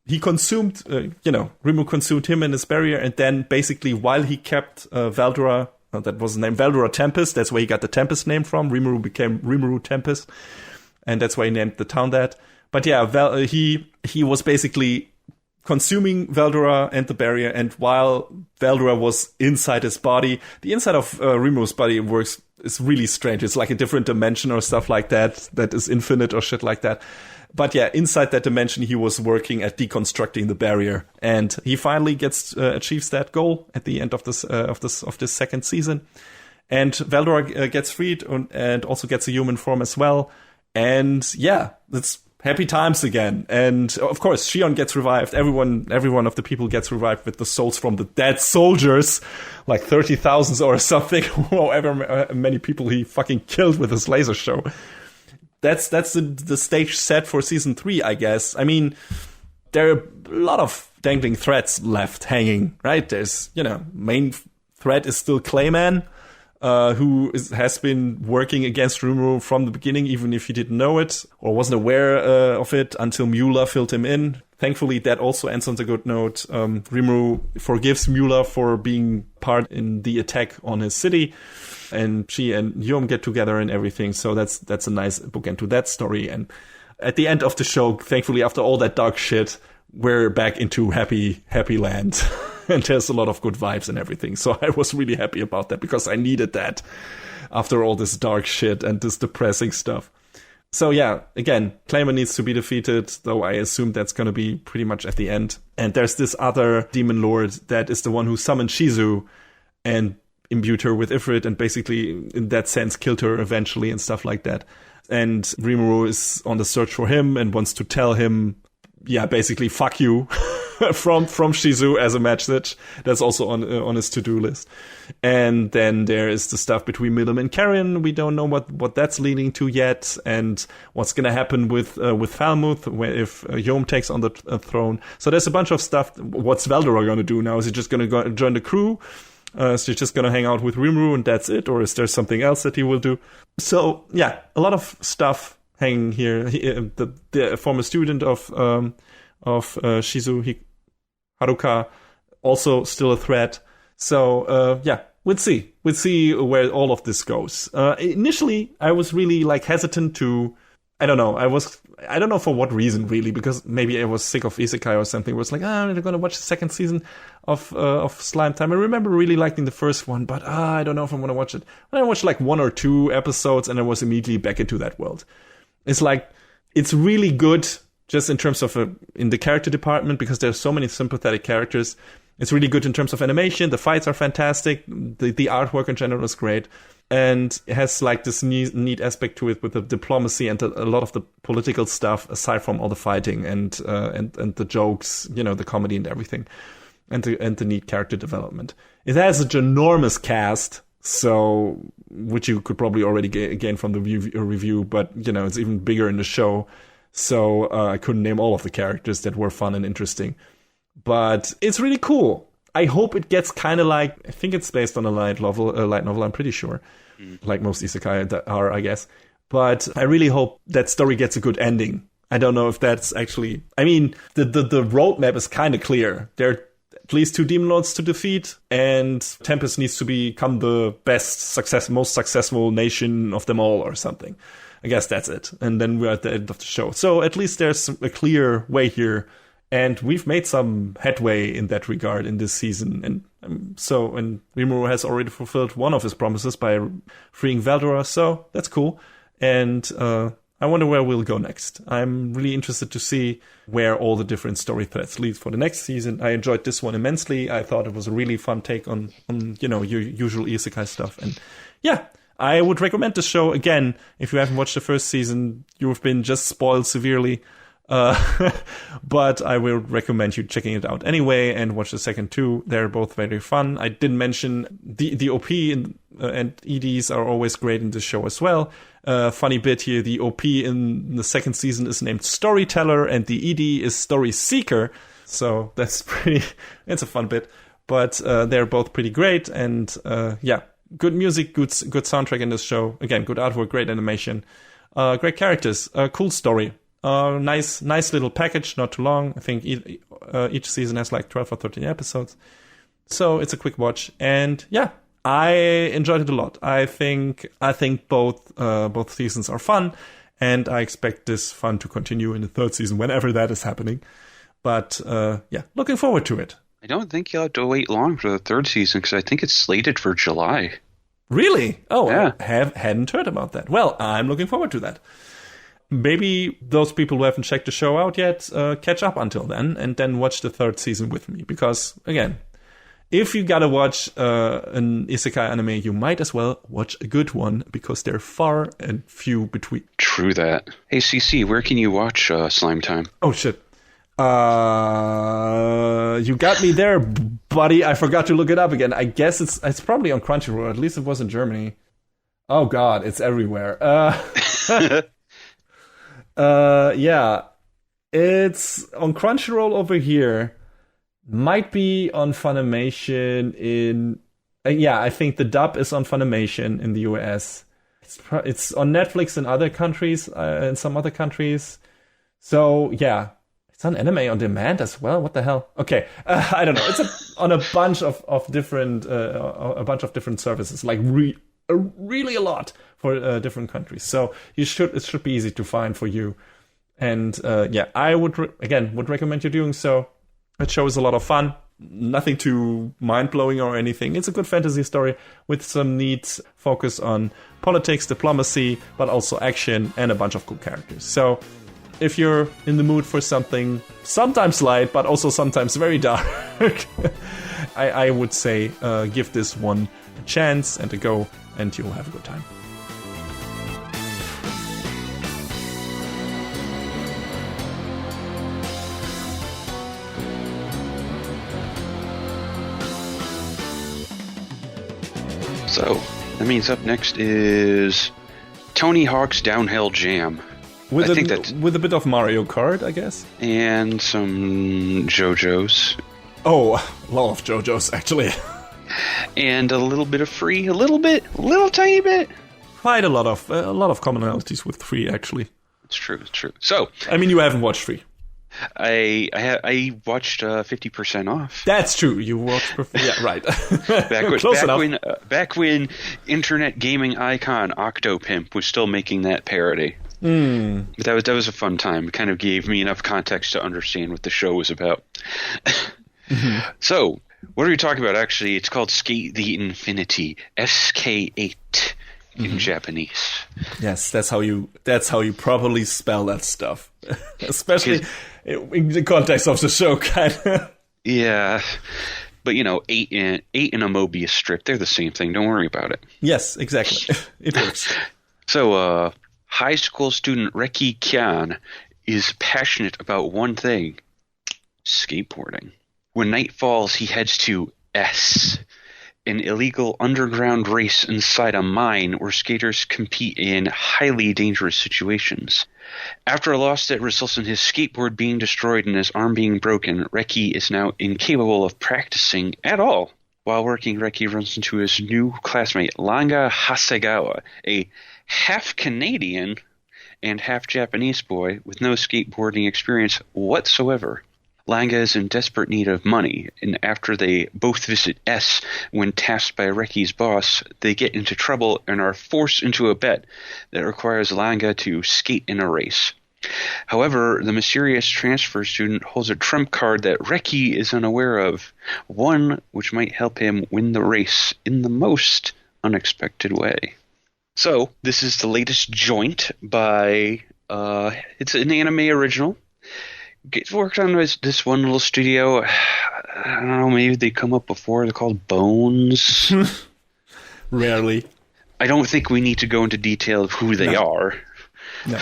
he consumed, Rimuru consumed him in his barrier, and then basically while he kept Valdora, that was the name, Valdora Tempest, that's where he got the Tempest name from. Rimuru became Rimuru Tempest, and that's why he named the town that. But yeah, he was basically consuming Valdora and the barrier, and while Valdora was inside his body, the inside of Rimuru's body is really strange. It's like a different dimension or stuff like that is infinite or shit like that. But yeah, inside that dimension, he was working at deconstructing the barrier, and he finally achieves that goal at the end of this second season. And Valdora gets freed and also gets a human form as well. And yeah, that's happy times again. And of course, Shion gets revived. Everyone of the people gets revived with the souls from the dead soldiers, like 30,000 or something, however many people he fucking killed with his laser show. That's the stage set for season 3, I guess. I mean, there are a lot of dangling threats left hanging, right? There's, main threat is still Clayman, who has been working against Rimuru from the beginning, even if he didn't know it or wasn't aware of it until Mueller filled him in. Thankfully, that also ends on a good note. Rimuru forgives Mueller for being part in the attack on his city, and she and Yom get together and everything. So that's a nice bookend to that story. And at the end of the show, thankfully, after all that dark shit, we're back into happy land. And there's a lot of good vibes and everything. So I was really happy about that because I needed that after all this dark shit and this depressing stuff. So yeah, again, Clayman needs to be defeated, though I assume that's going to be pretty much at the end. And there's this other demon lord that is the one who summoned Shizu and imbued her with Ifrit and basically, in that sense, killed her eventually and stuff like that. And Rimuru is on the search for him and wants to tell him, yeah, basically, fuck you. from Shizu as a message. That's also on his to-do list. And then there is the stuff between Milim and Karen. We don't know what that's leading to yet, and what's going to happen with Falmuth if Yom takes on the throne. So there's a bunch of stuff. What's Veldora going to do now? Is he just going to join the crew? Is he just going to hang out with Rimuru and that's it? Or is there something else that he will do? So yeah, a lot of stuff hanging here. The former student of Shizu, Haruka, also still a threat. So, yeah, we'll see. We'll see where all of this goes. Initially, I was really, hesitant to... I don't know for what reason, really, because maybe I was sick of Isekai or something. It was like, I'm going to watch the second season of Slime Time. I remember really liking the first one, but I don't know if I'm going to watch it. And I watched, 1 or 2 episodes, and I was immediately back into that world. It's really good... just in terms of in the character department, because there's so many sympathetic characters. It's really good in terms of animation. The fights are fantastic. The artwork in general is great. And it has this neat aspect to it with the diplomacy and a lot of the political stuff, aside from all the fighting and the jokes, the comedy and everything, and the neat character development. It has a ginormous cast, so which you could probably already gain from the review, but it's even bigger in the show. So I couldn't name all of the characters that were fun and interesting. But it's really cool. I hope it gets kind of I think it's based on a light novel, I'm pretty sure. Like most isekai are, I guess. But I really hope that story gets a good ending. I don't know if that's actually... I mean, the roadmap is kind of clear. There are at least 2 demon lords to defeat, and Tempest needs to become the most successful nation of them all or something. I guess that's it. And then we're at the end of the show. So at least there's a clear way here. And we've made some headway in that regard in this season. And Rimuru has already fulfilled one of his promises by freeing Veldora. So that's cool. And I wonder where we'll go next. I'm really interested to see where all the different story threads lead for the next season. I enjoyed this one immensely. I thought it was a really fun take on your usual isekai stuff. And yeah, I would recommend this show again. If you haven't watched the first season, you've been just spoiled severely. But I will recommend you checking it out anyway and watch the second 2. They're both very fun. I didn't mention the OP and EDs are always great in this show as well. Funny bit here, the OP in the second season is named Storyteller and the ED is Story Seeker. So that's it's a fun bit. But they're both pretty great and yeah. Good music, good soundtrack in this show. Again, good artwork, great animation, great characters, cool story. Nice little package, not too long. I think each season has 12 or 13 episodes. So it's a quick watch. And yeah, I enjoyed it a lot. I think both seasons are fun. And I expect this fun to continue in the 3rd season, whenever that is happening. But yeah, looking forward to it. I don't think you'll have to wait long for the 3rd season because I think it's slated for July. Really? Oh, yeah. I hadn't heard about that. Well, I'm looking forward to that. Maybe those people who haven't checked the show out yet catch up until then and then watch the 3rd season with me. Because, again, if you gotta watch an isekai anime, you might as well watch a good one, because they're far and few between. True that. Hey, CC, where can you watch Slime Time? Oh, shit. You got me there, buddy. I forgot to look it up again. I guess it's probably on Crunchyroll. At least it was in Germany. Oh, God, it's everywhere. Yeah. It's on Crunchyroll over here. Might be on Funimation in... yeah, I think the dub is on Funimation in the US. It's on Netflix in other countries, in some other countries. So, yeah. It's on Anime on Demand as well. What the hell? Okay, I don't know. It's on a bunch of different services, like really a lot for different countries. So it should be easy to find for you. And yeah, I would recommend you doing so. That show is a lot of fun. Nothing too mind-blowing or anything. It's a good fantasy story with some neat focus on politics, diplomacy, but also action and a bunch of cool characters. So if you're in the mood for something sometimes light, but also sometimes very dark, I would say give this one a chance and a go, and you'll have a good time. So, that means up next is Tony Hawk's Downhill Jam. With a bit of Mario Kart, I guess. And some JoJo's. Oh, a lot of JoJo's, actually. And a little bit of Free. A little tiny bit. Quite a lot of commonalities with Free, actually. It's true. So, I mean, you haven't watched Free. I watched 50% off. That's true. You watched yeah, right. back when internet gaming icon Octopimp was still making that parody. But that was a fun time. It kind of gave me enough context to understand what the show was about. So, what are we talking about? Actually, it's called Sk8 the Infinity, Sk8 in Japanese. Yes, that's how you properly spell that stuff, especially in the context of the show, kind of. Yeah, but 8 in a Mobius strip, they're the same thing. Don't worry about it. Yes, exactly. It works. So, high school student Reki Kyan is passionate about one thing: skateboarding. When night falls, he heads to S, an illegal underground race inside a mine where skaters compete in highly dangerous situations. After a loss that results in his skateboard being destroyed and his arm being broken, Reki is now incapable of practicing at all. While working, Reki runs into his new classmate, Langa Hasegawa, a half-Canadian and half-Japanese boy with no skateboarding experience whatsoever. Langa is in desperate need of money, and after they both visit S when tasked by Reki's boss, they get into trouble and are forced into a bet that requires Langa to skate in a race. However, the mysterious transfer student holds a trump card that Reki is unaware of, one which might help him win the race in the most unexpected way. So, this is the latest joint by, it's an anime original. It's worked on this one little studio. I don't know, maybe they come up before. They're called Bones. Rarely. I don't think we need to go into detail of who they are. No.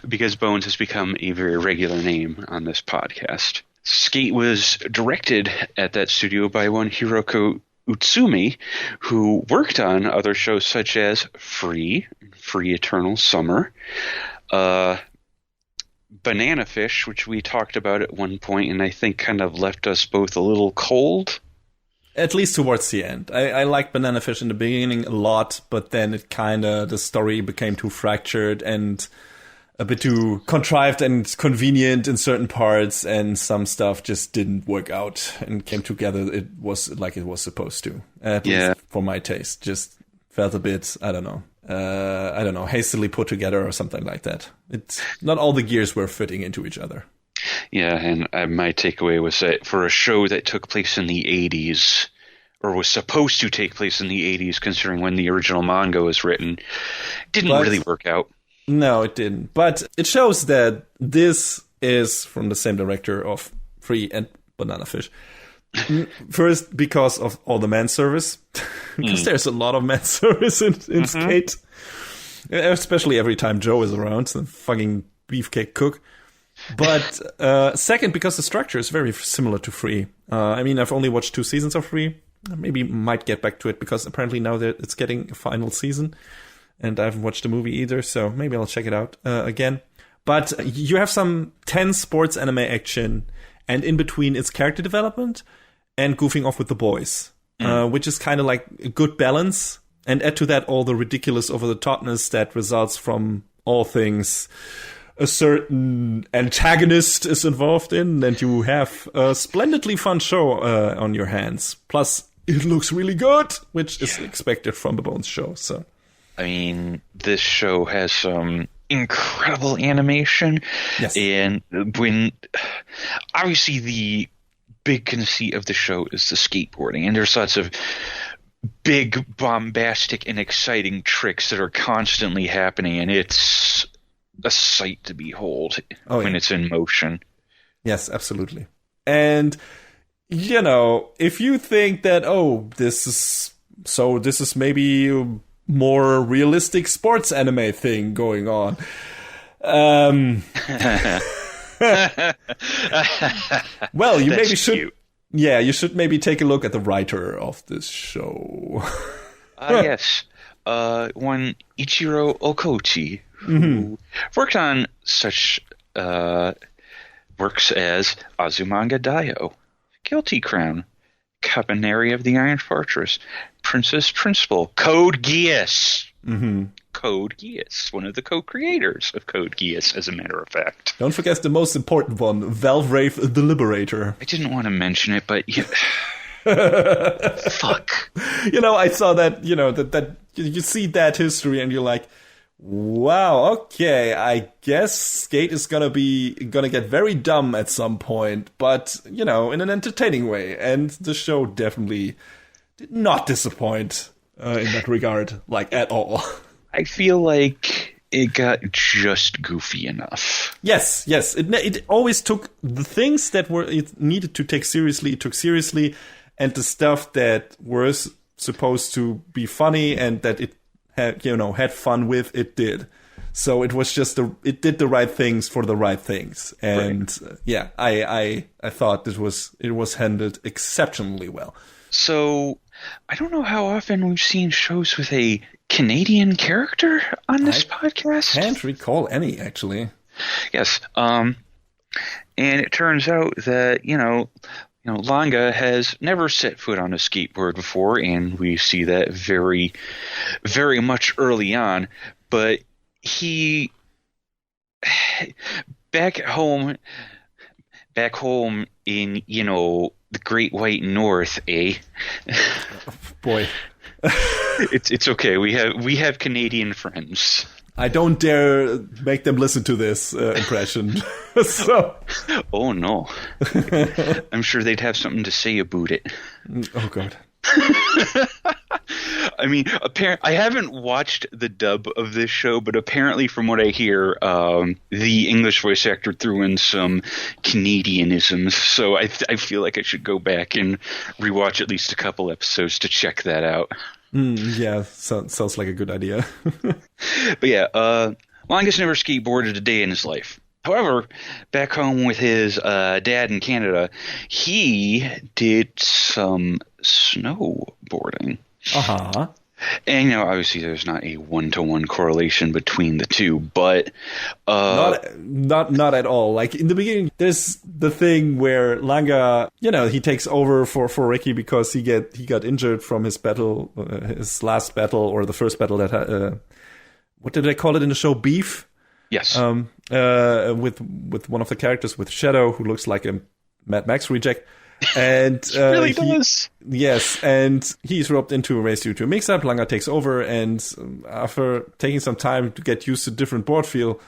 Because Bones has become a very regular name on this podcast. Sk8 was directed at that studio by one Hiroko Utsumi, who worked on other shows such as Free Eternal Summer, Banana Fish, which we talked about at one point, and I think kind of left us both a little cold. At least towards the end. I liked Banana Fish in the beginning a lot, but then the story became too fractured and a bit too contrived and convenient in certain parts, and some stuff just didn't work out and came together. It was like it was supposed to. At least for my taste. Just felt a bit, I don't know, hastily put together or something like that. It's not all the gears were fitting into each other. Yeah, and my takeaway was that for a show that took place in the 80s, or was supposed to take place in the 80s, considering when the original manga was written, didn't really work out. No, it didn't. But it shows that this is from the same director of Free and Banana Fish. First, because of all the man service. Because there's a lot of man service in Sk8. Especially every time Joe is around, the fucking beefcake cook. But second, because the structure is very similar to Free. I mean, I've only watched 2 seasons of Free. Maybe might get back to it, because apparently now it's getting a final season. And I haven't watched the movie either, so maybe I'll check it out again. But you have some tense sports anime action, and in between it's character development and goofing off with the boys, which is kind of like a good balance. And add to that all the ridiculous over-the-topness that results from all things a certain antagonist is involved in, and you have a splendidly fun show on your hands. Plus, it looks really good, which is expected from the Bones show. So, I mean, this show has some incredible animation. Yes. And when, obviously, the big conceit of the show is the skateboarding, and there's lots of big, bombastic, and exciting tricks that are constantly happening, and it's a sight to behold when it's in motion. Yes, absolutely. And, you know, if you think that, this is maybe a more realistic sports anime thing going on, well, you maybe should... Cute. Yeah, you should maybe take a look at the writer of this show. Yes. One Ichiro Okochi, who worked on such works as Azumanga Daioh, Guilty Crown, Cabaneri of the Iron Fortress, Princess Principal, Code Geass. Code Geass, one of the co-creators of Code Geass, as a matter of fact. Don't forget the most important one, Valvrave the Liberator. I didn't want to mention it, but fuck. You know, I saw that, you know, that you see that history and you're like, wow, okay, I guess Sk8 is gonna get very dumb at some point, but, you know, in an entertaining way. And the show definitely did not disappoint in that regard, like, at all. I feel like it got just goofy enough. Yes. It always took the things that it needed to take seriously, it took seriously, and the stuff that was supposed to be funny and that it had fun with, it did. So it was just it did the right things for the right things, and I thought it was handled exceptionally well. So I don't know how often we've seen shows with a Canadian character on this podcast. Can't recall any, actually. Yes. And it turns out that, Langa has never set foot on a skateboard before, and we see that very, very much early on. But he, back home in, the Great White North, Boy. It's okay. We have Canadian friends. I don't dare make them listen to this impression. So. Oh no. I'm sure they'd have something to say about it. Oh god. I mean, I haven't watched the dub of this show, but apparently from what I hear, the English voice actor threw in some Canadianisms, so I feel like I should go back and rewatch at least a couple episodes to check that out. Yeah, sounds like a good idea. But yeah, Longest never skateboarded a day in his life. However, back home with his dad in Canada, he did some snowboarding. Uh-huh. And, obviously there's not a one-to-one correlation between the two, but... Not at all. Like, in the beginning, there's the thing where Langa, he takes over for Ricky because he got injured from his battle, his last battle, or the first battle that... what did they call it in the show? Beef? Yes. With one of the characters, with Shadow, who looks like a Mad Max reject. And really does. Yes, and he's roped into a race due to a mix-up. Langa takes over, and after taking some time to get used to different board feel,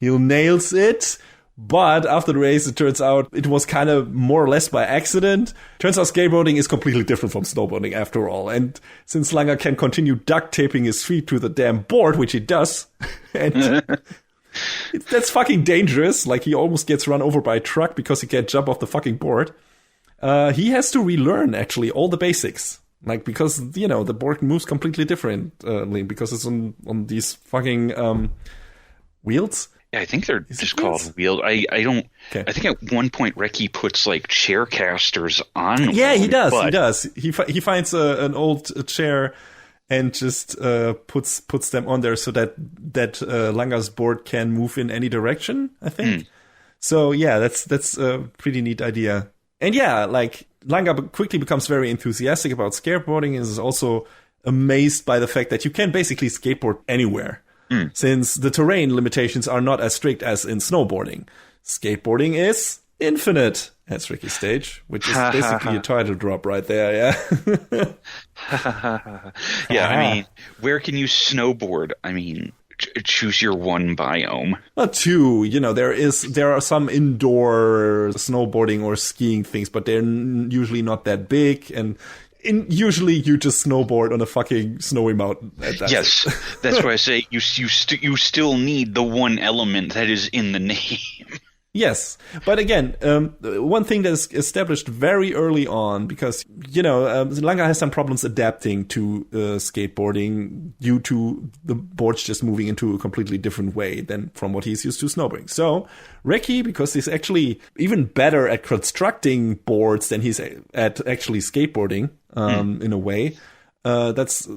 he nails it. But after the race, it turns out it was kind of more or less by accident. Turns out skateboarding is completely different from snowboarding after all. And since Langa can continue duct taping his feet to the damn board, which he does, and that's fucking dangerous. Like, he almost gets run over by a truck because he can't jump off the fucking board. he has to relearn actually all the basics. Like, because, the board moves completely differently because it's on these fucking wheels. Yeah, I think they're just called wheels. I don't. Okay. I think at one point Reki puts like chair casters on. Yeah, he does. He does. He finds an old chair and just puts them on there so that Langa's board can move in any direction, I think. So yeah, that's a pretty neat idea. And yeah, like Langa quickly becomes very enthusiastic about skateboarding and is also amazed by the fact that you can basically skateboard anywhere. Since the terrain limitations are not as strict as in snowboarding. Skateboarding is infinite, as Ricky stage, which is basically a title drop right there, yeah? Yeah, I mean, where can you snowboard? I mean, choose your one biome. Well, two, there are some indoor snowboarding or skiing things, but they're usually not that big, and usually you just snowboard on a fucking snowy mountain. Yes, that's why I say you still need the one element that is in the name. Yes, but again, one thing that is established very early on, because, Langa has some problems adapting to skateboarding due to the boards just moving into a completely different way than from what he's used to snowboarding. So, Reki, because he's actually even better at constructing boards than he's at actually skateboarding, in a way, it's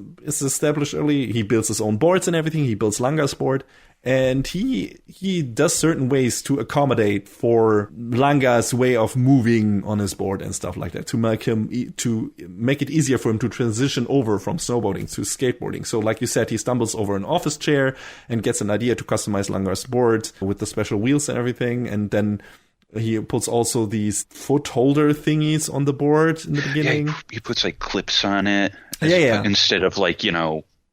established early. He builds his own boards and everything. He builds Langa's board. And he does certain ways to accommodate for Langa's way of moving on his board and stuff like that, to make it easier for him to transition over from snowboarding to skateboarding. So like you said, he stumbles over an office chair and gets an idea to customize Langa's board with the special wheels and everything. And then he puts also these foot holder thingies on the board in the beginning. Yeah, he puts like clips on it. Yeah. Instead of like,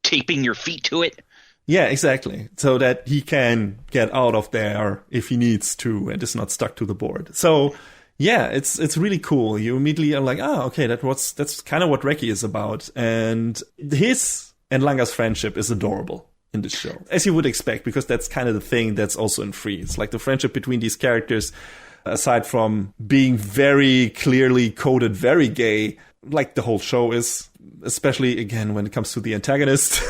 taping your feet to it. Yeah, exactly. So that he can get out of there if he needs to and is not stuck to the board. So yeah, it's really cool. You immediately are like, okay, that's kind of what Reki is about. And his and Langa's friendship is adorable in this show, as you would expect, because that's kind of the thing that's also in Free. It's like the friendship between these characters, aside from being very clearly coded, very gay, like the whole show is, especially, again, when it comes to the antagonist.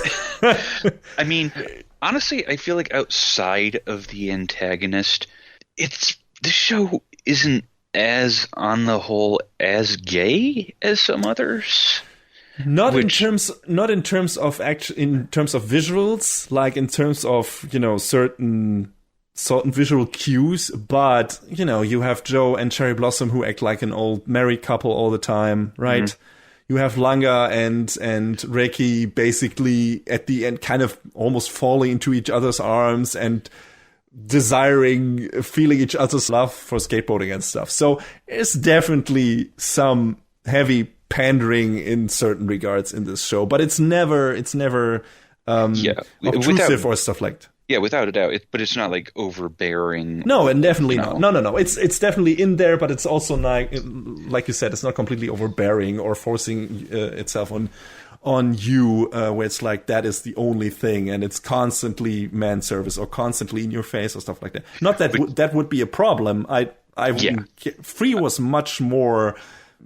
I mean, honestly, I feel like outside of the antagonist, this show isn't as, on the whole, as gay as some others. Not in terms of visuals, like in terms of, certain visual cues, but, you have Joe and Cherry Blossom who act like an old married couple all the time, right? Mm-hmm. You have Langa and Reki basically at the end kind of almost falling into each other's arms and feeling each other's love for skateboarding and stuff. So it's definitely some heavy pandering in certain regards in this show, but it's never obtrusive or stuff like that. Yeah, without a doubt. But it's not like overbearing. No, and definitely not. No. It's definitely in there, but it's also like you said, it's not completely overbearing or forcing itself on you, where it's like that is the only thing, and it's constantly man service or constantly in your face or stuff like that. Not that that would be a problem. Free was much more,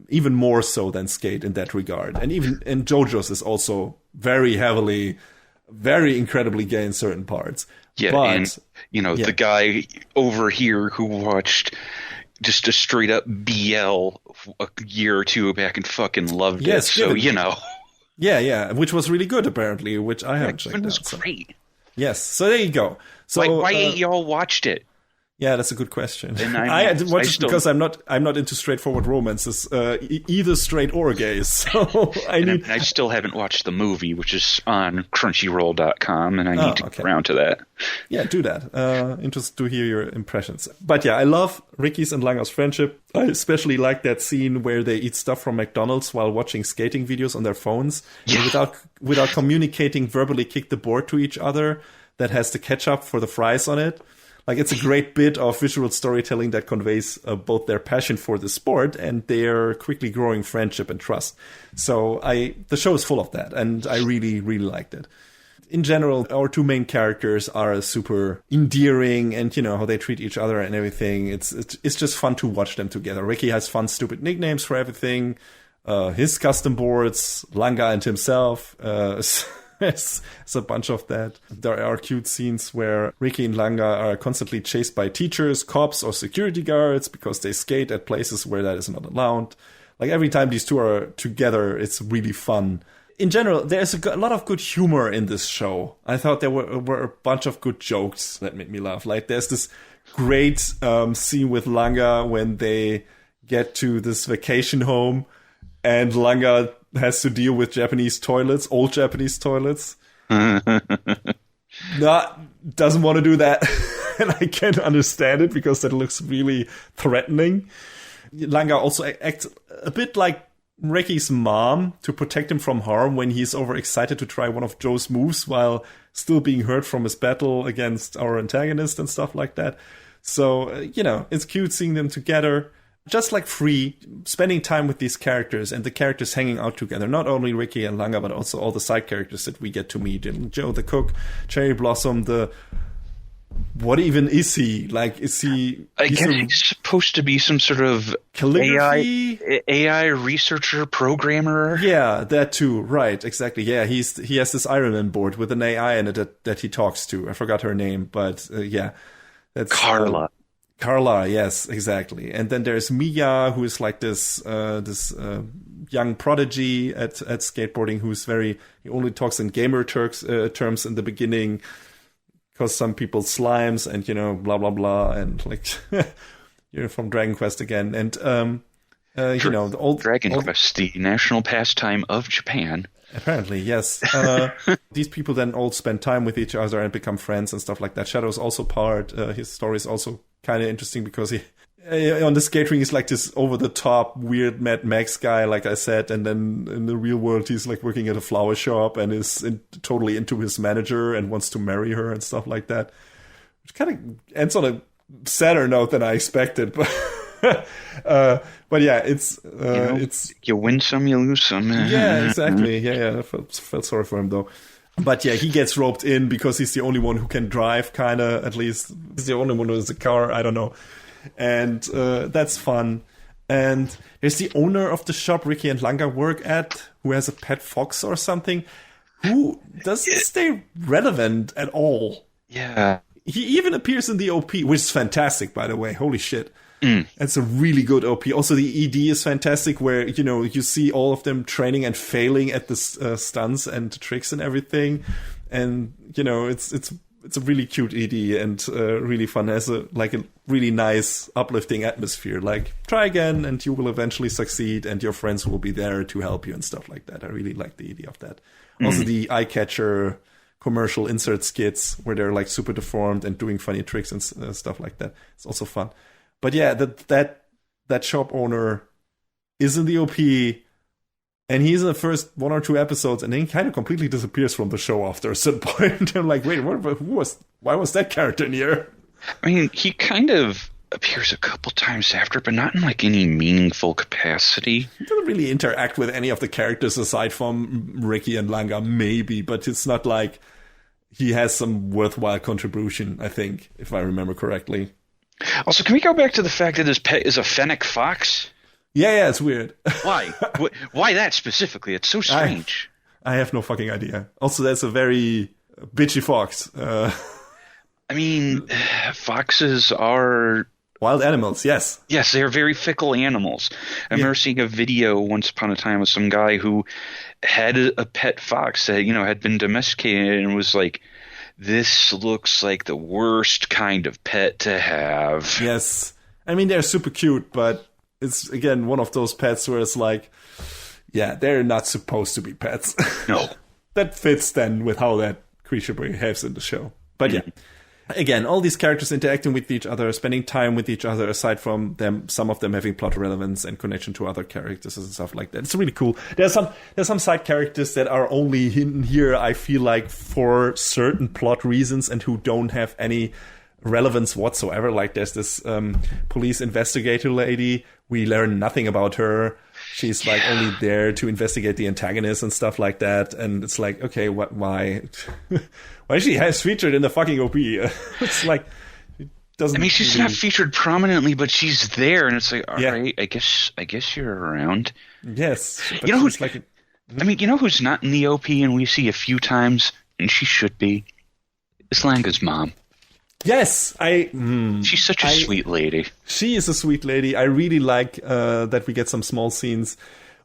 even more so than Skate in that regard, and JoJo's is also very heavily, very incredibly gay in certain parts. Yeah, but, and the guy over here who watched just a straight up BL a year or two back and fucking loved it. So Yeah, which was really good apparently, which I haven't checked out. It was great. Yes, so there you go. So why ain't y'all watched it? Yeah, that's a good question. I watched it because I'm not into straightforward romances, either straight or gay. So I still haven't watched the movie, which is on Crunchyroll.com, and I need to get around to that. Yeah, do that. Interested to hear your impressions. But yeah, I love Ricky's and Langa's friendship. I especially like that scene where they eat stuff from McDonald's while watching skating videos on their phones, and without communicating, verbally kick the board to each other that has the ketchup for the fries on it. Like, it's a great bit of visual storytelling that conveys both their passion for the sport and their quickly growing friendship and trust. So the show is full of that, and I really, really liked it. In general, our two main characters are super endearing, and how they treat each other and everything. It's just fun to watch them together. Ricky has fun, stupid nicknames for everything. His custom boards, Langa and himself. There's a bunch of that. There are cute scenes where Ricky and Langa are constantly chased by teachers, cops, or security guards because they skate at places where that is not allowed. Like, every time these two are together, it's really fun. In general, there's a lot of good humor in this show. I thought there were a bunch of good jokes that made me laugh. Like, there's this great scene with Langa when they get to this vacation home, and Langa has to deal with Japanese toilets, old Japanese toilets. Doesn't want to do that. And I can't understand it because that looks really threatening. Langa also acts a bit like Ricky's mom to protect him from harm when he's overexcited to try one of Joe's moves while still being hurt from his battle against our antagonist and stuff like that. So, it's cute seeing them together. Just like Free, spending time with these characters and the characters hanging out together. Not only Ricky and Langa, but also all the side characters that we get to meet. And Joe the cook, Cherry Blossom, what even is he? Like, is he... I guess he's supposed to be some sort of AI researcher, programmer. Yeah, that too. Right, exactly. Yeah, he has this Iron Man board with an AI in it that he talks to. I forgot her name, but yeah. That's Carla. Carla, yes, exactly. And then there's Mia, who is like this young prodigy at skateboarding, he only talks in gamer terms in the beginning, because some people slimes and, blah, blah, blah, and like, from Dragon Quest again. And, the old... Dragon Quest, the national pastime of Japan. Apparently, yes. These people then all spend time with each other and become friends and stuff like that. Shadow's also part. His story is also kind of interesting because he, on the skate ring, he's like this over-the-top, weird Mad Max guy, like I said. And then in the real world, he's like working at a flower shop and is totally into his manager and wants to marry her and stuff like that. Which kind of ends on a sadder note than I expected, but yeah, it's you win some, you lose some. Yeah, exactly. Yeah. I felt sorry for him though. But yeah, he gets roped in because he's the only one who can drive, kind of, at least. He's the only one who has a car. I don't know. And that's fun. And there's the owner of the shop Ricky and Langa work at, who has a pet fox or something, who doesn't stay relevant at all. Yeah. He even appears in the OP, which is fantastic, by the way. Holy shit. It's a really good OP. Also, the ED is fantastic, where, you see all of them training and failing at the stunts and tricks and everything. And, it's a really cute ED and really fun. It has a really nice, uplifting atmosphere. Like, try again and you will eventually succeed and your friends will be there to help you and stuff like that. I really like the ED of that. Also, the eye catcher commercial insert skits where they're like super deformed and doing funny tricks and stuff like that. It's also fun. But yeah, that shop owner is in the OP, and he's in the first 1 or 2 episodes, and then he kind of completely disappears from the show after a certain point. I'm like, wait, why was that character in here? I mean, he kind of appears a couple times after, but not in like any meaningful capacity. He doesn't really interact with any of the characters aside from Ricky and Langa, maybe, but it's not like he has some worthwhile contribution, I think, if I remember correctly. Also, can we go back to the fact that his pet is a fennec fox? Yeah, it's weird. Why? Why that specifically? It's so strange. I have no fucking idea. Also, that's a very bitchy fox. I mean, foxes are... wild animals, yes. Yes, they are very fickle animals. I remember seeing a video once upon a time of some guy who had a pet fox that, had been domesticated and was like, this looks like the worst kind of pet to have. Yes. I mean, they're super cute, but it's, again, one of those pets where it's like, yeah, they're not supposed to be pets. No. That fits then with how that creature behaves in the show. But yeah. Again, all these characters interacting with each other, spending time with each other, aside from them, some of them having plot relevance and connection to other characters and stuff like that. It's really cool. There's some side characters that are only hidden here, I feel like, for certain plot reasons and who don't have any relevance whatsoever. Like there's this police investigator lady. We learn nothing about her. she's like only there to investigate the antagonist and stuff like that. And it's like, okay, why? Why is she featured in the fucking OP? It's like, it doesn't. I mean, she's not featured prominently, but she's there, and it's like, all right, I guess you're around. Yes, you know who's like. I mean, you know who's not in the OP and we see a few times, and she should be? It's Langa's mom. Yes, she's such a sweet lady. She is a sweet lady. I really like that we get some small scenes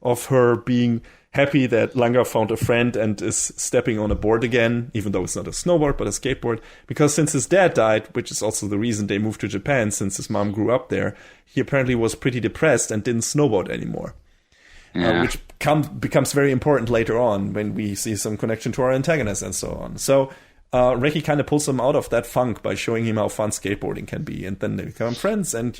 of her being happy that Langa found a friend and is stepping on a board again, even though it's not a snowboard but a skateboard. Because since his dad died, which is also the reason they moved to Japan, since his mom grew up there, he apparently was pretty depressed and didn't snowboard anymore. Yeah. Which becomes very important later on when we see some connection to our antagonist and so on. So Reiki kind of pulls him out of that funk by showing him how fun skateboarding can be, and then they become friends. And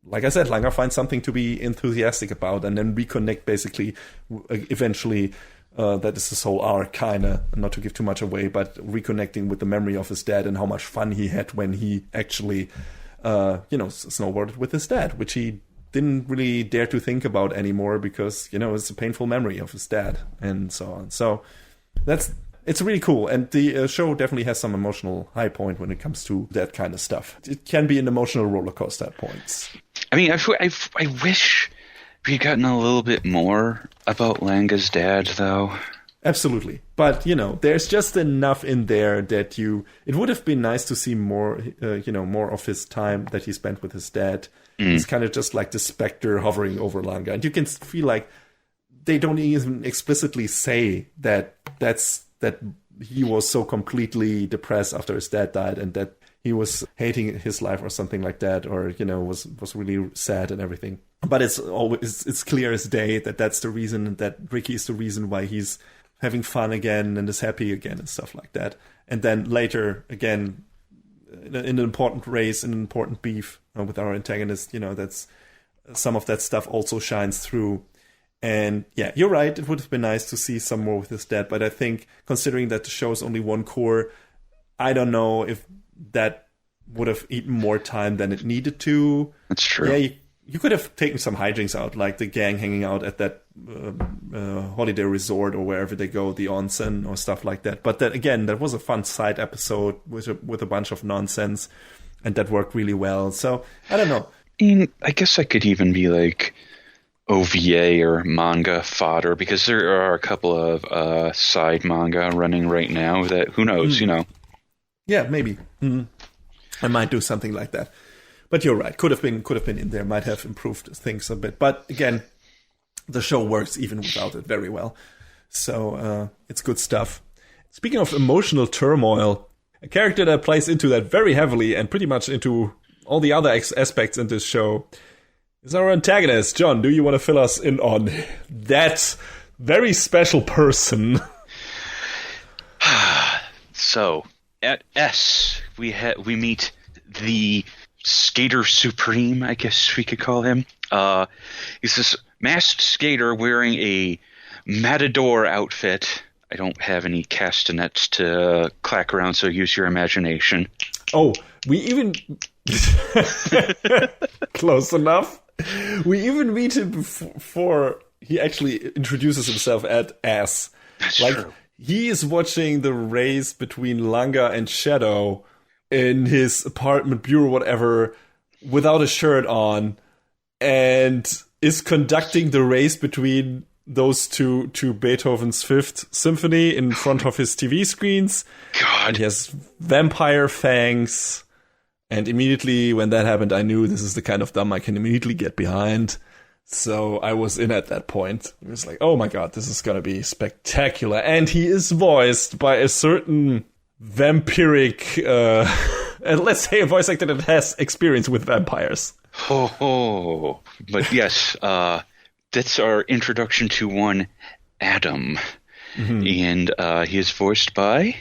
like I said, Langa finds something to be enthusiastic about, and then reconnect basically. Eventually, that is his whole arc, kind of. Not to give too much away, but reconnecting with the memory of his dad and how much fun he had when he actually, snowboarded with his dad, which he didn't really dare to think about anymore because it's a painful memory of his dad and so on. So it's really cool, and the show definitely has some emotional high point when it comes to that kind of stuff. It can be an emotional roller coaster at points. I mean, I wish we'd gotten a little bit more about Langa's dad, though. Absolutely, but there's just enough in there that it would have been nice to see more, more of his time that he spent with his dad. It's kind of just like the specter hovering over Langa, and you can feel like they don't even explicitly say that he was so completely depressed after his dad died and that he was hating his life or something like that, or was really sad and everything. But it's clear as day that that's the reason, that Ricky is the reason why he's having fun again and is happy again and stuff like that. And then later again, in an important race, an important beef with our antagonist, that's some of that stuff also shines through. And yeah, you're right. It would have been nice to see some more with his dad, but I think considering that the show is only one core, I don't know if that would have eaten more time than it needed to. That's true. Yeah, you could have taken some hijinks out, like the gang hanging out at that holiday resort or wherever they go, the onsen or stuff like that. But that was a fun side episode with a bunch of nonsense, and that worked really well. So I don't know. I guess I could even be like OVA or manga fodder, because there are a couple of side manga running right now that, who knows, Yeah, maybe. I might do something like that. But you're right. Could have been in there. Might have improved things a bit. But again, the show works even without it very well. So it's good stuff. Speaking of emotional turmoil, a character that plays into that very heavily and pretty much into all the other aspects in this show is our antagonist. John, do you want to fill us in on that very special person? So, at S, we meet the Skater Supreme, I guess we could call him. He's this masked skater wearing a matador outfit. I don't have any castanets to clack around, so use your imagination. Oh, we even... Close enough. We even meet him before he actually introduces himself as That's like true. He is watching the race between Langa and Shadow in his apartment bureau, whatever, without a shirt on, and is conducting the race between those two to Beethoven's Fifth Symphony in front of his TV screens. God, and he has vampire fangs. And immediately when that happened, I knew this is the kind of dumb I can immediately get behind. So I was in at that point. It was like, oh my god, this is going to be spectacular. And he is voiced by a certain vampiric, and let's say a voice actor that has experience with vampires. Oh. But yes, that's our introduction to one Adam. Mm-hmm. And he is voiced by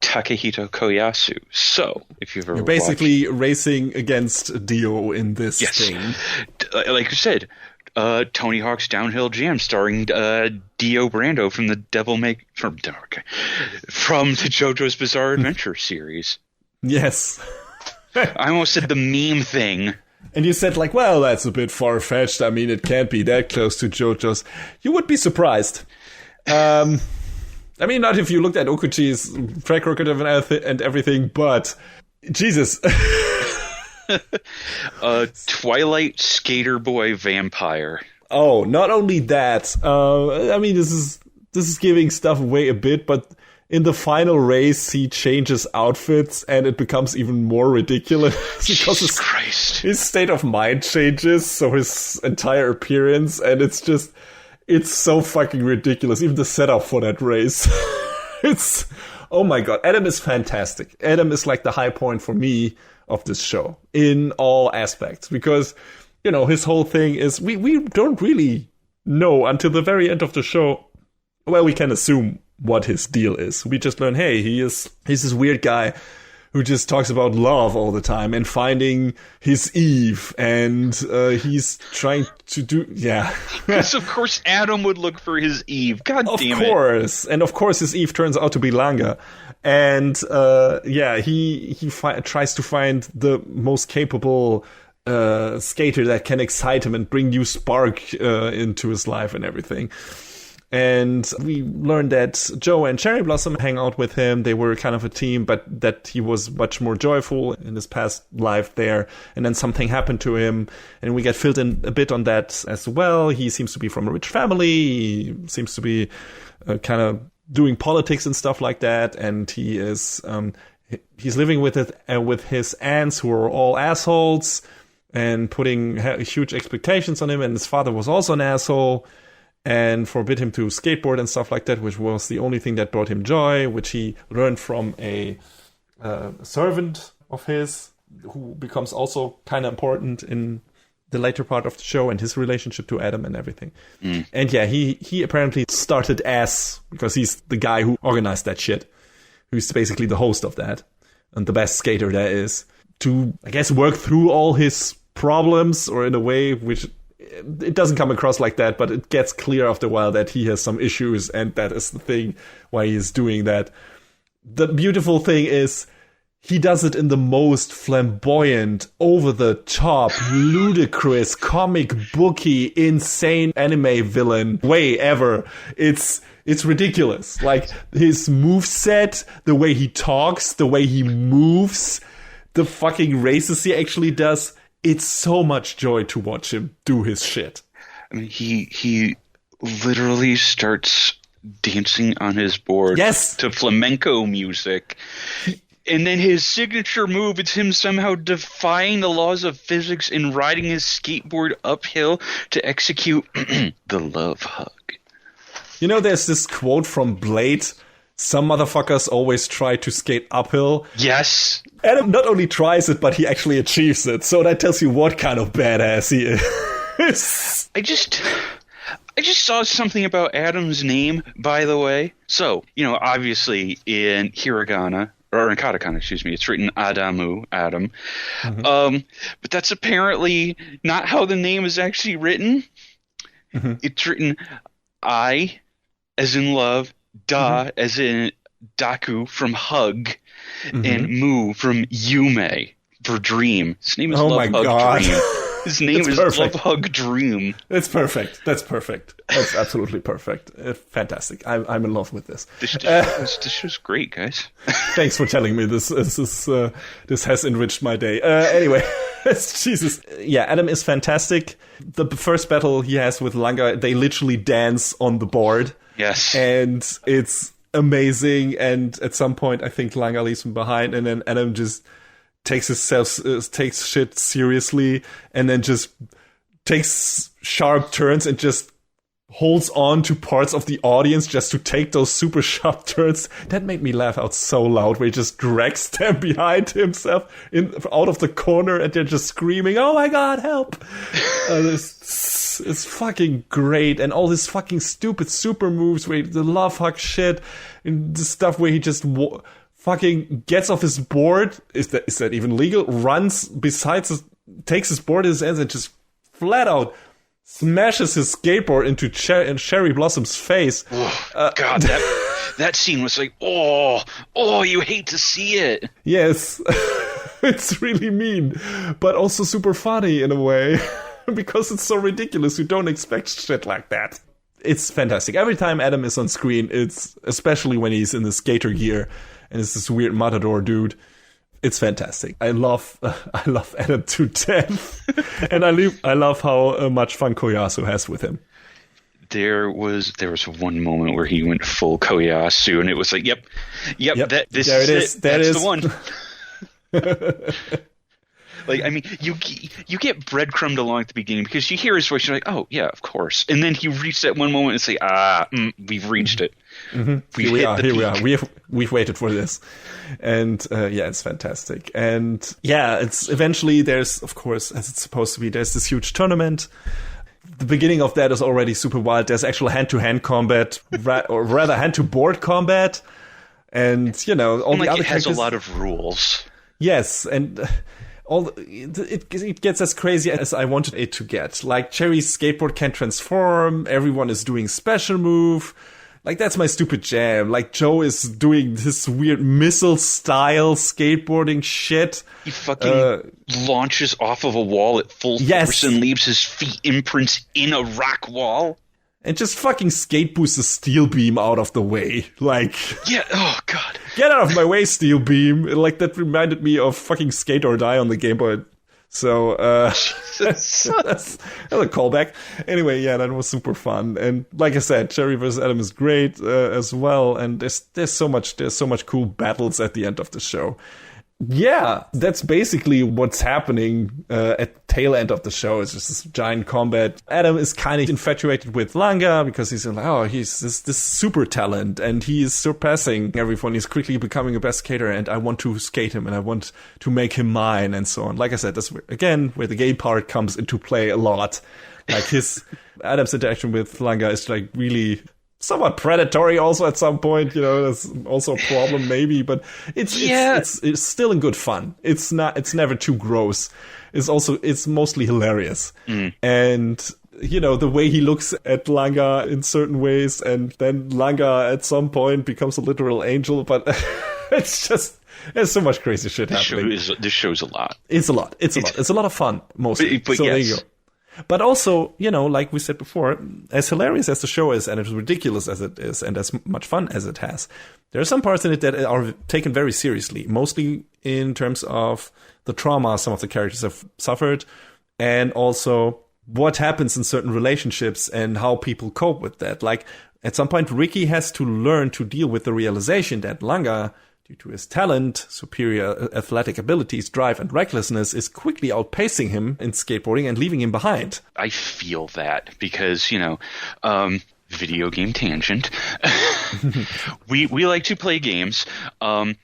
Takehito Koyasu. So, if you've ever You're basically racing against Dio in this thing. Like you said, Tony Hawk's Downhill Jam, starring Dio Brando from the from the JoJo's Bizarre Adventure series. Yes. I almost said the meme thing. And you said, like, well, that's a bit far-fetched. I mean, it can't be that close to JoJo's. You would be surprised. I mean, not if you looked at Okuchi's track record and everything, but Jesus. Twilight Skater Boy Vampire. Oh, not only that. I mean, this is giving stuff away a bit, but in the final race, he changes outfits, and it becomes even more ridiculous because his state of mind changes, so his entire appearance, and it's so fucking ridiculous. Even the setup for that race. Oh my god, Adam is fantastic. Adam is like the high point for me of this show in all aspects, because, you know, his whole thing is we don't really know until the very end of the show. Well, we can assume what his deal is. We just learn, hey, he's this weird guy who just talks about love all the time and finding his Eve, and he's trying to do, yeah. Because of course Adam would look for his Eve. God damn it. Of course. And of course his Eve turns out to be Langa. And he tries to find the most capable skater that can excite him and bring new spark into his life and everything. And we learned that Joe and Cherry Blossom hang out with him. They were kind of a team, but that he was much more joyful in his past life there. And then something happened to him, and we get filled in a bit on that as well. He seems to be from a rich family. He seems to be kind of doing politics and stuff like that. And he is he's living with his aunts, who are all assholes and putting huge expectations on him. And his father was also an asshole and forbid him to skateboard and stuff like that, which was the only thing that brought him joy, which he learned from a servant of his, who becomes also kind of important in the later part of the show, and his relationship to Adam and everything. And yeah, he apparently started as, because he's the guy who organized that shit, who's basically the host of that, and the best skater there is, to, I guess, work through all his problems, or in a way which... It doesn't come across like that, but it gets clear after a while that he has some issues, and that is the thing why he's doing that. The beautiful thing is he does it in the most flamboyant, over-the-top, ludicrous, comic booky, insane anime villain way ever. It's ridiculous. Like, his moveset, the way he talks, the way he moves, the fucking races he actually does. It's so much joy to watch him do his shit. I mean, he literally starts dancing on his board to flamenco music. And then his signature move is him somehow defying the laws of physics and riding his skateboard uphill to execute the love hug. You know, there's this quote from Blade: some motherfuckers always try to skate uphill. Yes. Adam not only tries it, but he actually achieves it. So that tells you what kind of badass he is. I just saw something about Adam's name, by the way. So, you know, obviously in hiragana, or in katakana, excuse me, it's written Adamu, Adam. Mm-hmm. But that's apparently not how the name is actually written. Mm-hmm. It's written I, as in love, Da, as in Daku from hug, and Mu from Yume for dream. His name is Love Hug Dream. His name is perfect. Love Hug Dream. That's perfect. That's perfect. That's absolutely perfect. Fantastic. I'm in love with this. This show's great, guys. Thanks for telling me this. This has enriched my day. Anyway, Jesus. Yeah, Adam is fantastic. The first battle he has with Langa, they literally dance on the board. Yes. And it's amazing. And at some point, I think Langa leaves him behind, and then Adam just takes shit seriously, and then just takes sharp turns and just holds on to parts of the audience just to take those super sharp turns. That made me laugh out so loud, where he just drags them behind himself out of the corner, and they're just screaming, "Oh my god, help!" It's fucking great. And all this fucking stupid super moves, where the love hug shit, and the stuff where he just fucking gets off his board. Is that even legal? Runs takes his board in his hands and just flat out smashes his skateboard into Cherry Blossom's face. Oh, God, that scene was like, oh, you hate to see it. Yes. It's really mean, but also super funny in a way, because it's so ridiculous. You don't expect shit like that. It's fantastic. Every time Adam is on screen, it's especially when he's in the skater gear and it's this weird matador dude. It's fantastic. I love Adam to death, and I love how much fun Koyasu has with him. There was one moment where he went full Koyasu, and it was like, yep. This is it. That's the one. Like, I mean, you get breadcrumbed along at the beginning because you hear his voice, you're like, oh yeah, of course. And then he reached that one moment and say, we've reached it. Mm-hmm. Here we are. We've waited for this, and it's fantastic. And yeah, it's eventually there's, of course, as it's supposed to be, there's this huge tournament. The beginning of that is already super wild. There's actual hand-to-hand combat, or rather hand-to-board combat, and all the other it has a lot of rules. Yes, and it gets as crazy as I wanted it to get. Like, Cherry's skateboard can transform, everyone is doing special move. Like, that's my stupid jam. Like, Joe is doing this weird missile-style skateboarding shit. He fucking launches off of a wall at full force and leaves his feet imprints in a rock wall. And just fucking skate boosts a steel beam out of the way. Like... Yeah, oh god. Get out of my way, steel beam. Like, that reminded me of fucking Skate or Die on the Game Boy. So, that's a callback. Anyway, yeah, that was super fun. And like I said, Cherry vs. Adam is great as well. And there's so much cool battles at the end of the show. Yeah, that's basically what's happening at the tail end of the show. It's just this giant combat. Adam is kind of infatuated with Langa because he's like, he's this super talent and he's surpassing everyone. He's quickly becoming a best skater and I want to skate him and I want to make him mine and so on. Like I said, that's where the gay part comes into play a lot. Like Adam's interaction with Langa is like really... somewhat predatory also at some point, that's also a problem maybe, but it's still in good fun. It's never too gross. It's mostly hilarious. And the way he looks at Langa in certain ways, and then Langa at some point becomes a literal angel, but it's just there's so much crazy shit happening. This show's a lot. It's a lot. It's a lot of fun mostly. But so yes. There you go. But also, like we said before, as hilarious as the show is and as ridiculous as it is and as much fun as it has, there are some parts in it that are taken very seriously, mostly in terms of the trauma some of the characters have suffered and also what happens in certain relationships and how people cope with that. Like, at some point, Ricky has to learn to deal with the realization that Langa, due to his talent, superior athletic abilities, drive, and recklessness, is quickly outpacing him in skateboarding and leaving him behind. I feel that because, video game tangent. we like to play games. I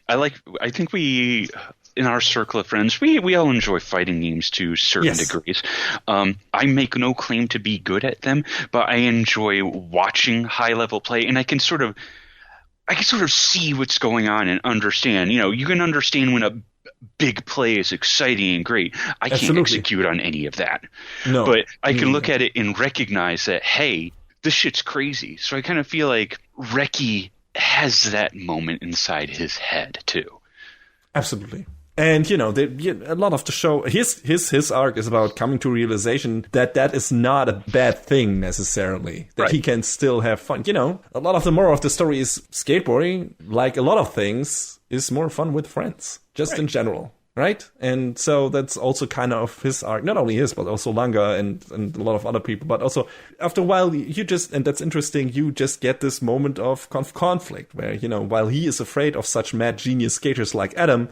think we, in our circle of friends, we all enjoy fighting games to certain degrees. I make no claim to be good at them, but I enjoy watching high-level play, and I can sort of see what's going on and understand. You can understand when a big play is exciting and great. I can't execute on any of that. No. But I can look at it and recognize that, hey, this shit's crazy. So I kind of feel like Reki has that moment inside his head, too. Absolutely. And, a lot of the show, his arc is about coming to realization that is not a bad thing necessarily. That he can still have fun. A lot of the moral of the story is skateboarding, like a lot of things, is more fun with friends, just in general. Right? And so that's also kind of his arc. Not only his, but also Langa and a lot of other people. But also, after a while, and that's interesting, you just get this moment of conflict where, while he is afraid of such mad genius skaters like Adam,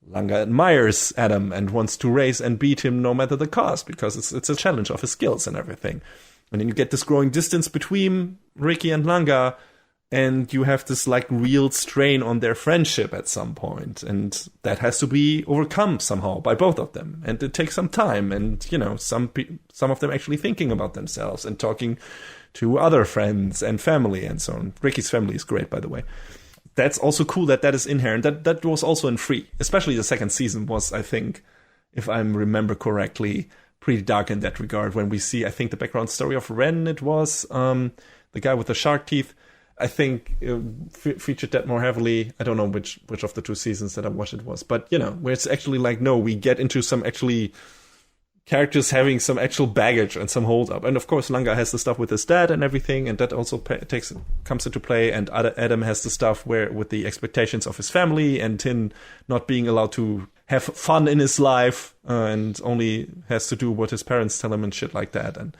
Langa admires Adam and wants to race and beat him no matter the cost because it's a challenge of his skills and everything. And then you get this growing distance between Ricky and Langa, and you have this like real strain on their friendship at some point, and that has to be overcome somehow by both of them. And it takes some time, and some of them actually thinking about themselves and talking to other friends and family and so on. Ricky's family is great, by the way. That's also cool that is inherent. That was also in Free. Especially the second season was, I think, if I remember correctly, pretty dark in that regard. When we see, I think, the background story of Ren, it was the guy with the shark teeth. I think featured that more heavily. I don't know which of the 2 seasons that I watched it was, but where it's actually like, no, we get into some actually characters having some actual baggage and some hold up. And of course, Langa has the stuff with his dad and everything, and that also comes into play. And Adam has the stuff with the expectations of his family and him not being allowed to have fun in his life and only has to do what his parents tell him and shit like that. And,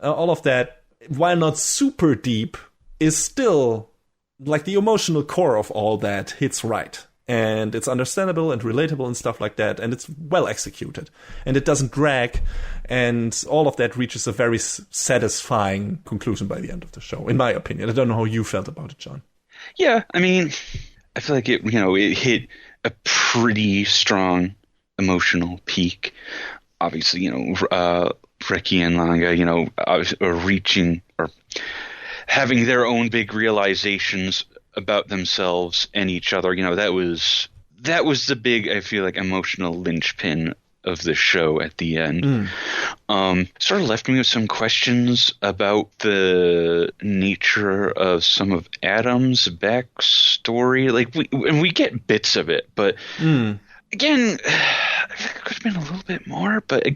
all of that, while not super deep, is still like the emotional core of all that hits right. And it's understandable and relatable and stuff like that. And it's well executed. And it doesn't drag. And all of that reaches a very satisfying conclusion by the end of the show, in my opinion. I don't know how you felt about it, John. Yeah, I mean, I feel like it hit a pretty strong emotional peak. Obviously, Ricky and Langa, are reaching or having their own big realizations about themselves and each other. That was the big, I feel like, emotional linchpin of the show at the end. Sort of left me with some questions about the nature of some of Adam's backstory. Like we get bits of it, but again, I think it could have been a little bit more. But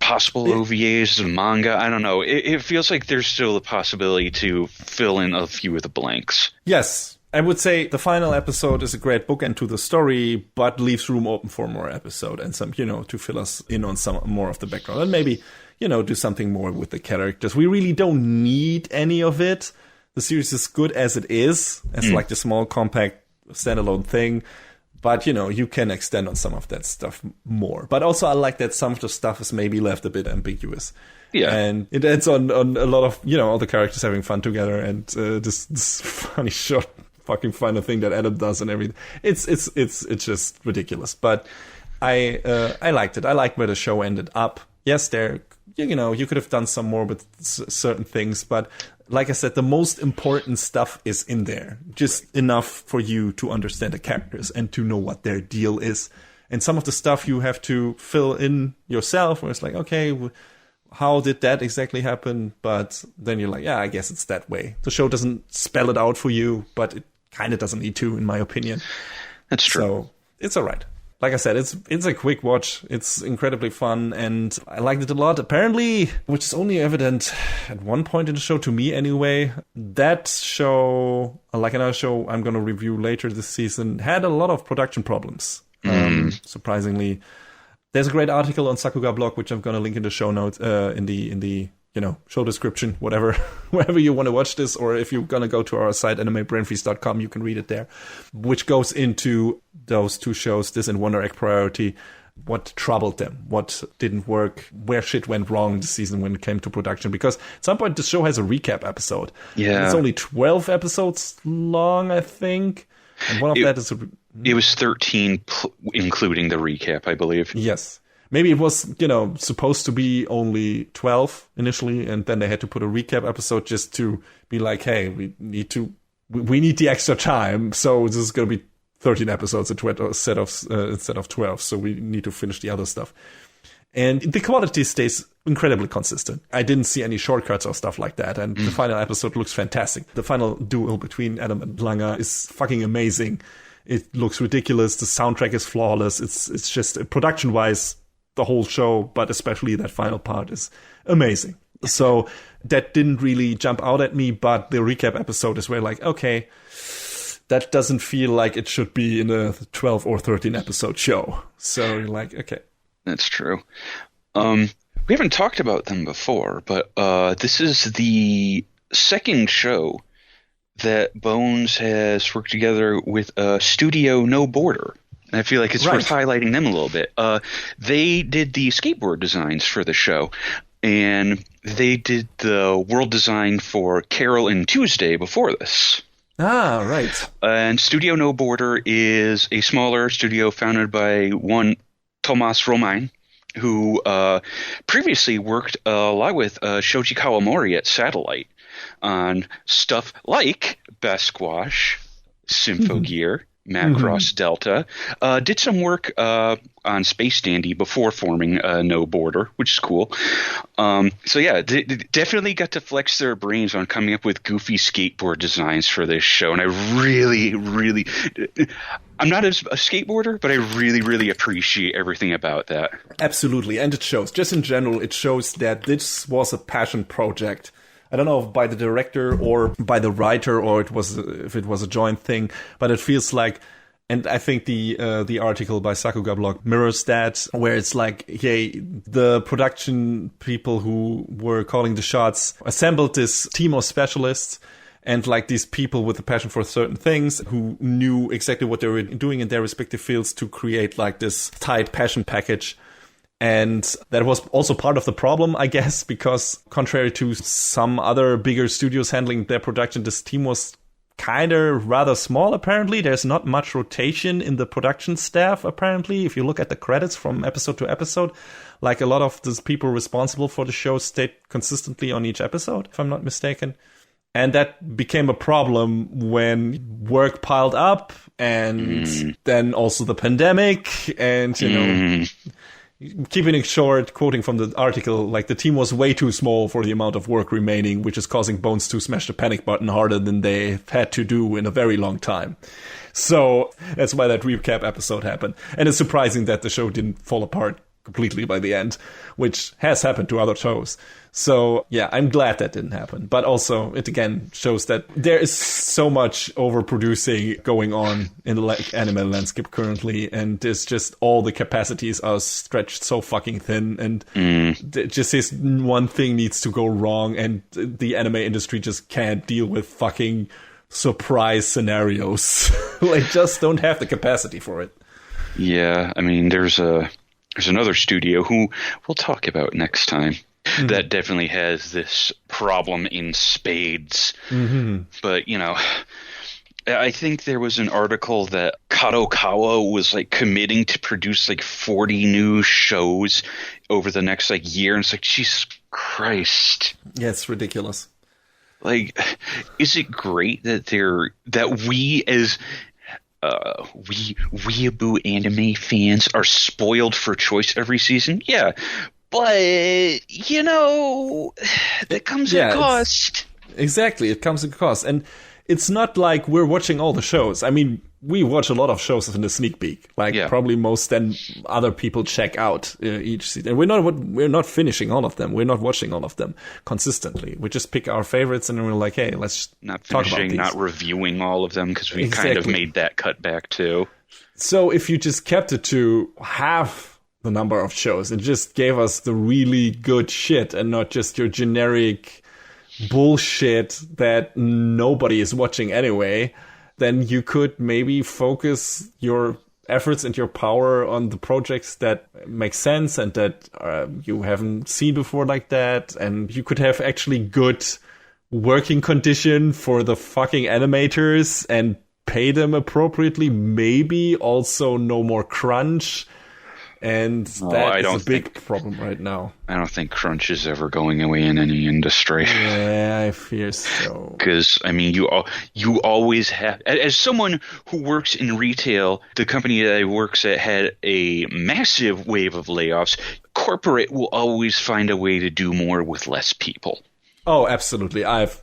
possible OVAs of manga. I don't know. It feels like there's still a possibility to fill in a few of the blanks. Yes. I would say the final episode is a great bookend to the story, but leaves room open for more episode and some, to fill us in on some more of the background and maybe, do something more with the characters. We really don't need any of it. The series is good as it is, as like the small, compact, standalone thing. But, you can extend on some of that stuff more. But also I like that some of the stuff is maybe left a bit ambiguous. Yeah. And it ends on a lot of, all the characters having fun together and this funny short fucking final thing that Adam does and everything. It's just ridiculous. But I liked it. I liked where the show ended up. Yes, you could have done some more with certain things, but like I said, the most important stuff is in there. Just enough for you to understand the characters and to know what their deal is. And some of the stuff you have to fill in yourself, where it's like, okay, how did that exactly happen? But then you're like, yeah, I guess it's that way. The show doesn't spell it out for you, but it kind of doesn't need to, in my opinion. That's true. So it's all right. Like I said, it's a quick watch. It's incredibly fun, and I liked it a lot. Apparently, which is only evident at one point in the show, to me anyway, that show, like another show I'm going to review later this season, had a lot of production problems, surprisingly. There's a great article on Sakuga blog, which I'm going to link in the show notes, in the show description, whatever, wherever you want to watch this, or if you're going to go to our site, animebrainfreeze.com, you can read it there, which goes into those 2 shows, this and Wonder Egg Priority, what troubled them, what didn't work, where shit went wrong this season when it came to production, because at some point the show has a recap episode. Yeah. And it's only 12 episodes long, I think, and one of that is... It was 13, including the recap, I believe. Yes. Maybe it was, supposed to be only 12 initially, and then they had to put a recap episode just to be like, hey, we need the extra time, so this is going to be 13 episodes instead of 12, so we need to finish the other stuff. And the quality stays incredibly consistent. I didn't see any shortcuts or stuff like that, and the final episode looks fantastic. The final duel between Adam and Langa is fucking amazing. It looks ridiculous. The soundtrack is flawless. It's just, production-wise, the whole show, but especially that final part is amazing. So that didn't really jump out at me, but the recap episode is where like, okay, that doesn't feel like it should be in a 12 or 13 episode show. So you're like, okay. That's true. We haven't talked about them before, but this is the second show that Bones has worked together with Studio No Border. And I feel like it's worth highlighting them a little bit. They did the skateboard designs for the show, and they did the world design for Carol and Tuesday before this. Ah, right. And Studio No Border is a smaller studio founded by one Tomas Romain, who previously worked a lot with Shoji Kawamori at Satellite on stuff like Basquash, Symphogear, Macross Delta. Did some work on Space Dandy before forming No Border, which is cool. So yeah, definitely got to flex their brains on coming up with goofy skateboard designs for this show. And I really, really, I'm not a skateboarder, but I really, really appreciate everything about that. Absolutely. And it shows. Just in general, it shows that this was a passion project. I don't know if by the director or by the writer, or if it was a joint thing, but it feels like, and I think the article by Sakuga Blog mirrors that, where it's like, hey, the production people who were calling the shots assembled this team of specialists, and like these people with a passion for certain things who knew exactly what they were doing in their respective fields to create like this tight passion package. And that was also part of the problem, I guess, because contrary to some other bigger studios handling their production, this team was kind of rather small, apparently. There's not much rotation in the production staff, apparently. If you look at the credits from episode to episode, like a lot of the people responsible for the show stayed consistently on each episode, if I'm not mistaken. And that became a problem when work piled up, and then also the pandemic, and, you know... Keeping it short, quoting from the article, like the team was way too small for the amount of work remaining, which is causing Bones to smash the panic button harder than they've had to do in a very long time. So that's why that recap episode happened. And it's surprising that the show didn't fall apart completely by the end, which has happened to other shows. So yeah, I'm glad that didn't happen. But also, it again shows that there is so much overproducing going on in the anime landscape currently, and it's just all the capacities are stretched so fucking thin, and just this one thing needs to go wrong, and the anime industry just can't deal with fucking surprise scenarios. Like, just don't have the capacity for it. Yeah, I mean, there's another studio who we'll talk about next time that definitely has this problem in spades. But, you know, I think there was an article that Kadokawa was like committing to produce like 40 new shows over the next like year. And it's like, Jesus Christ. Yeah, it's ridiculous. Like, is it great that we as weeaboo anime fans are spoiled for choice every season? Yeah, but you know, that comes at cost. Exactly, it comes at cost, and it's not like we're watching all the shows. I mean, we watch a lot of shows in the sneak peek, like probably most than other people check out each season. And we're not finishing all of them. We're not watching all of them consistently. We just pick our favorites, and then we're like, hey, let's not talk finishing, about these. not reviewing all of them, because we kind of made that cut back too. So if you just kept it to half the number of shows and just gave us the really good shit and not just your generic bullshit that nobody is watching anyway, then you could maybe focus your efforts and your power on the projects that make sense and that you haven't seen before like that. And you could have actually good working condition for the fucking animators and pay them appropriately. Maybe also no more crunch. And that is a big problem right now. I don't think crunch is ever going away in any industry. Yeah, I fear so. Because, I mean, you always have... As someone who works in retail, the company that I works at had a massive wave of layoffs. Corporate will always find a way to do more with less people. Oh, absolutely. I've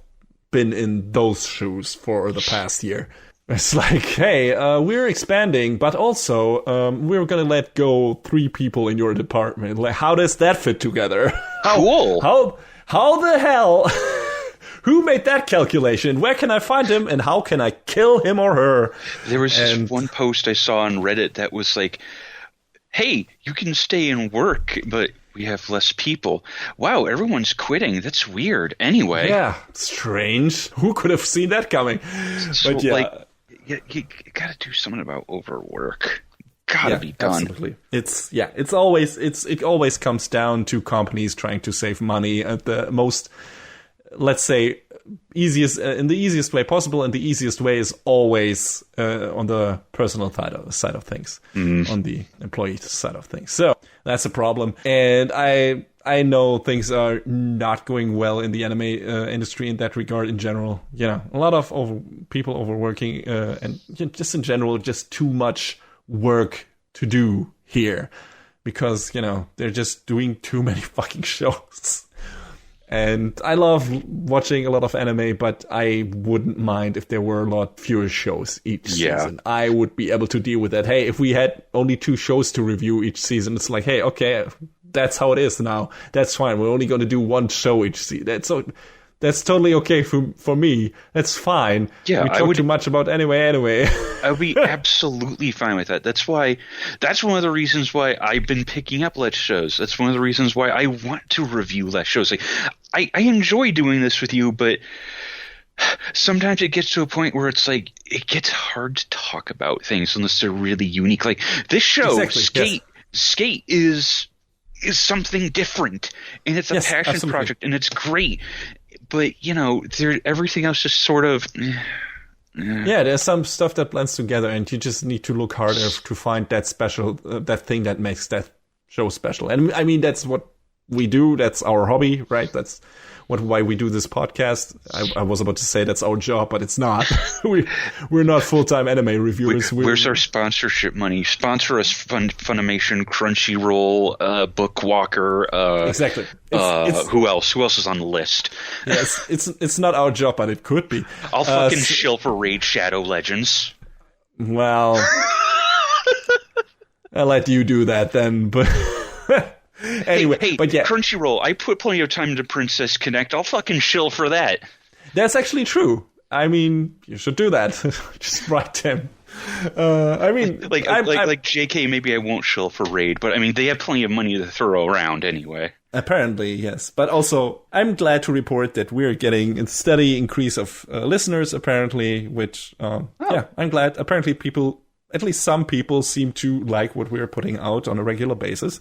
been in those shoes for the past year. It's like, hey, we're expanding, but also we're going to let go 3 people in your department. Like, how does that fit together? Cool. How the hell? Who made that calculation? Where can I find him? And how can I kill him or her? There was this one post I saw on Reddit that was like, hey, you can stay and work, but we have less people. Wow, everyone's quitting. That's weird. Anyway. Yeah, strange. Who could have seen that coming? So, but yeah. Like, you got to do something about overwork. Gotta be done. Absolutely. It always comes down to companies trying to save money at the most, let's say, easiest in the easiest way possible, and the easiest way is always on the personal side of things, on the employee side of things. So that's a problem, and I I know things are not going well in the anime industry in that regard in general. A lot of people overworking and just in general, just too much work to do here because, they're just doing too many fucking shows. And I love watching a lot of anime, but I wouldn't mind if there were a lot fewer shows each season. I would be able to deal with that. Hey, if we had only 2 shows to review each season, it's like, hey, okay, that's how it is now. That's fine. We're only going to do 1 show each season. That's totally okay for me. That's fine. Yeah, we talk too much about anyway. I would be absolutely fine with that. That's one of the reasons why I've been picking up less shows. That's one of the reasons why I want to review less shows. Like, I enjoy doing this with you, but sometimes it gets to a point where it's like it gets hard to talk about things unless they're really unique. Like this show, exactly, Sk8 is something different, and it's a passion absolutely. project, and it's great. But everything else just sort of. Yeah, there's some stuff that blends together, and you just need to look harder to find that special, that thing that makes that show special. And I mean, that's what we do. That's our hobby, right? That's why we do this podcast. I was about to say that's our job, but it's not. We're not full-time anime reviewers. Where's our sponsorship money? Sponsor us, Funimation, Crunchyroll, Bookwalker. Exactly. Who else? Who else is on the list? Yes, it's not our job, but it could be. I'll fucking shill for Raid Shadow Legends. Well, I'll let you do that then, but. Anyway, hey, but yeah, Crunchyroll, I put plenty of time into Princess Connect. I'll fucking shill for that. That's actually true. I mean, you should do that. Just write them. I mean, like JK, maybe I won't shill for Raid, but I mean, they have plenty of money to throw around anyway. Apparently, yes. But also, I'm glad to report that we're getting a steady increase of listeners, apparently, which, yeah, I'm glad. Apparently, people, at least some people, seem to like what we're putting out on a regular basis.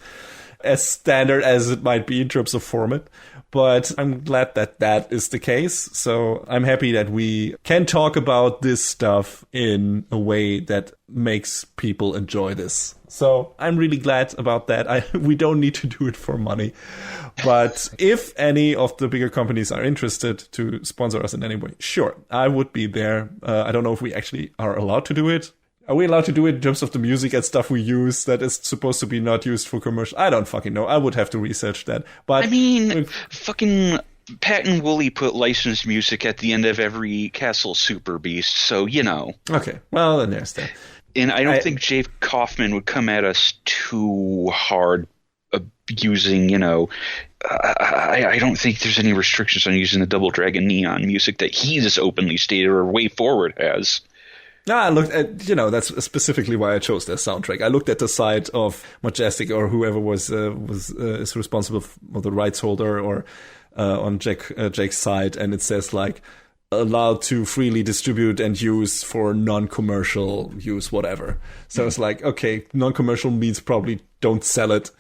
As standard as it might be in terms of format. But I'm glad that is the case. So I'm happy that we can talk about this stuff in a way that makes people enjoy this. So I'm really glad about that. We don't need to do it for money. But if any of the bigger companies are interested to sponsor us in any way, sure, I would be there. I don't know if we actually are allowed to do it. Are we allowed to do it in terms of the music and stuff we use that is supposed to be not used for commercial? I don't fucking know. I would have to research that. But I mean, fucking Pat and Wooly put licensed music at the end of every Castle Super Beast, so Okay, well, then there's that. And I don't think Jake Kaufman would come at us too hard using, I don't think there's any restrictions on using the Double Dragon Neon music that he just openly stated or Way Forward has. No, I looked at, that's specifically why I chose their soundtrack. I looked at the site of Majestic or whoever is responsible for the rights holder or on Jake's site, and it says like allowed to freely distribute and use for non-commercial use, whatever. So it's like, okay, non-commercial means probably don't sell it.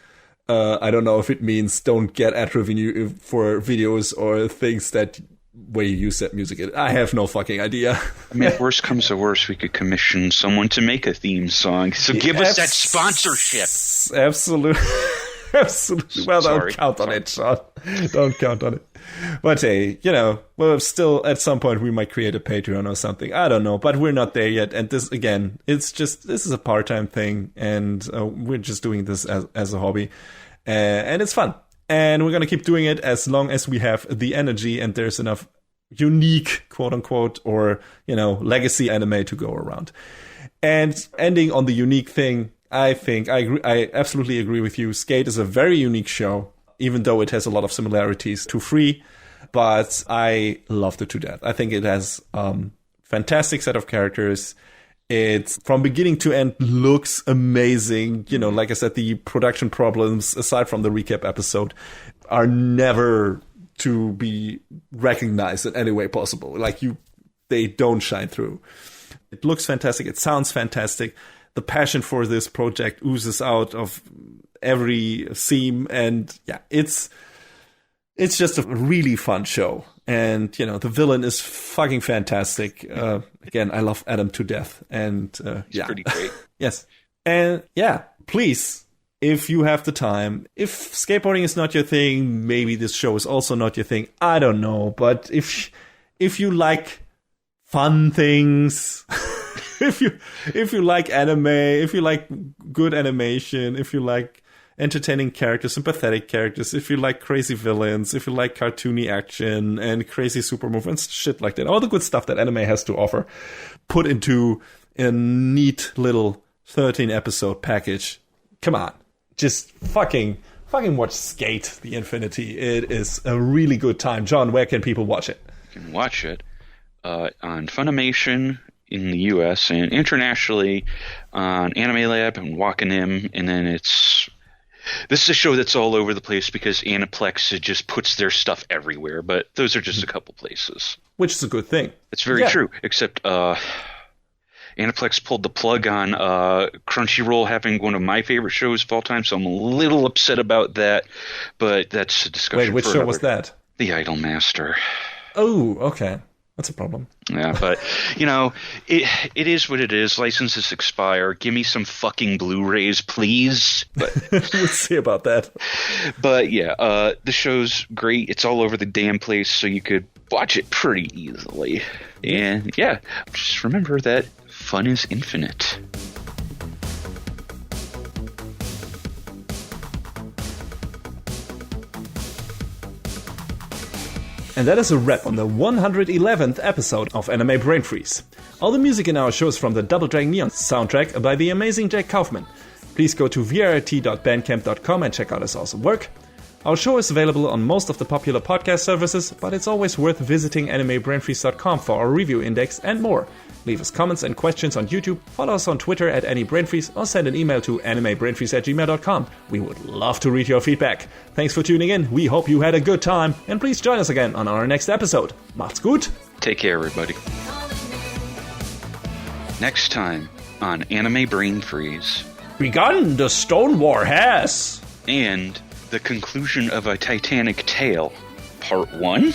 I don't know if it means don't get ad revenue for videos or things where you use that music. I have no fucking idea. I mean, if worst comes to worst, we could commission someone to make a theme song. So give us that sponsorship. Absolutely. Absolutely. Well, don't count on it, Sean. Don't count on it. But hey, well, still at some point we might create a Patreon or something. I don't know, but we're not there yet. And this, again, this is a part-time thing, and we're just doing this as a hobby. And it's fun. And we're going to keep doing it as long as we have the energy and there's enough unique, quote unquote, or, legacy anime to go around. And ending on the unique thing, I think I absolutely agree with you. Sk8 is a very unique show, even though it has a lot of similarities to Free, but I loved it to death. I think it has fantastic set of characters. It's from beginning to end looks amazing. Like I said, the production problems, aside from the recap episode, are never to be recognized in any way possible. They don't shine through. It looks fantastic. It sounds fantastic. The passion for this project oozes out of every seam. And yeah, it's just a really fun show. And, the villain is fucking fantastic. Again, I love Adam to death. And, He's pretty great. Yes. And yeah, please, if you have the time. If skateboarding is not your thing, maybe this show is also not your thing. I don't know. But if you like fun things, if you like anime, if you like good animation, if you like entertaining characters, sympathetic characters, if you like crazy villains, if you like cartoony action and crazy super movements, shit like that, all the good stuff that anime has to offer, put into a neat little 13 episode package. Come on, just fucking watch Sk8 the Infinity. It is a really good time. John, where can people watch it? You can watch it on Funimation in the US and internationally on Anime Lab and Wakanim, and then this is a show that's all over the place because Aniplex just puts their stuff everywhere, but those are just a couple places. Which is a good thing. It's very true, except Aniplex pulled the plug on Crunchyroll having one of my favorite shows of all time, so I'm a little upset about that, but that's a discussion. Wait, which show was that? The Idolmaster. Oh, okay. That's a problem. Yeah, but, it is what it is. Licenses expire. Give me some fucking Blu-rays, please. But we'll see about that. But, yeah, the show's great. It's all over the damn place, so you could watch it pretty easily. And, yeah, just remember that fun is infinite. And that is a wrap on the 111th episode of Anime Brain Freeze. All the music in our show is from the Double Dragon Neon soundtrack by the amazing Jake Kaufman. Please go to vrt.bandcamp.com and check out his awesome work. Our show is available on most of the popular podcast services, but it's always worth visiting animebrainfreeze.com for our review index and more. Leave us comments and questions on YouTube, follow us on Twitter at AnyBrainFreeze, or send an email to animebrainfreeze@gmail.com. We would love to read your feedback. Thanks for tuning in, we hope you had a good time, and please join us again on our next episode. Macht's gut! Take care, everybody. Next time on Anime Brain Freeze. Begun the Stone War has! And the conclusion of a Titanic tale, Part 1?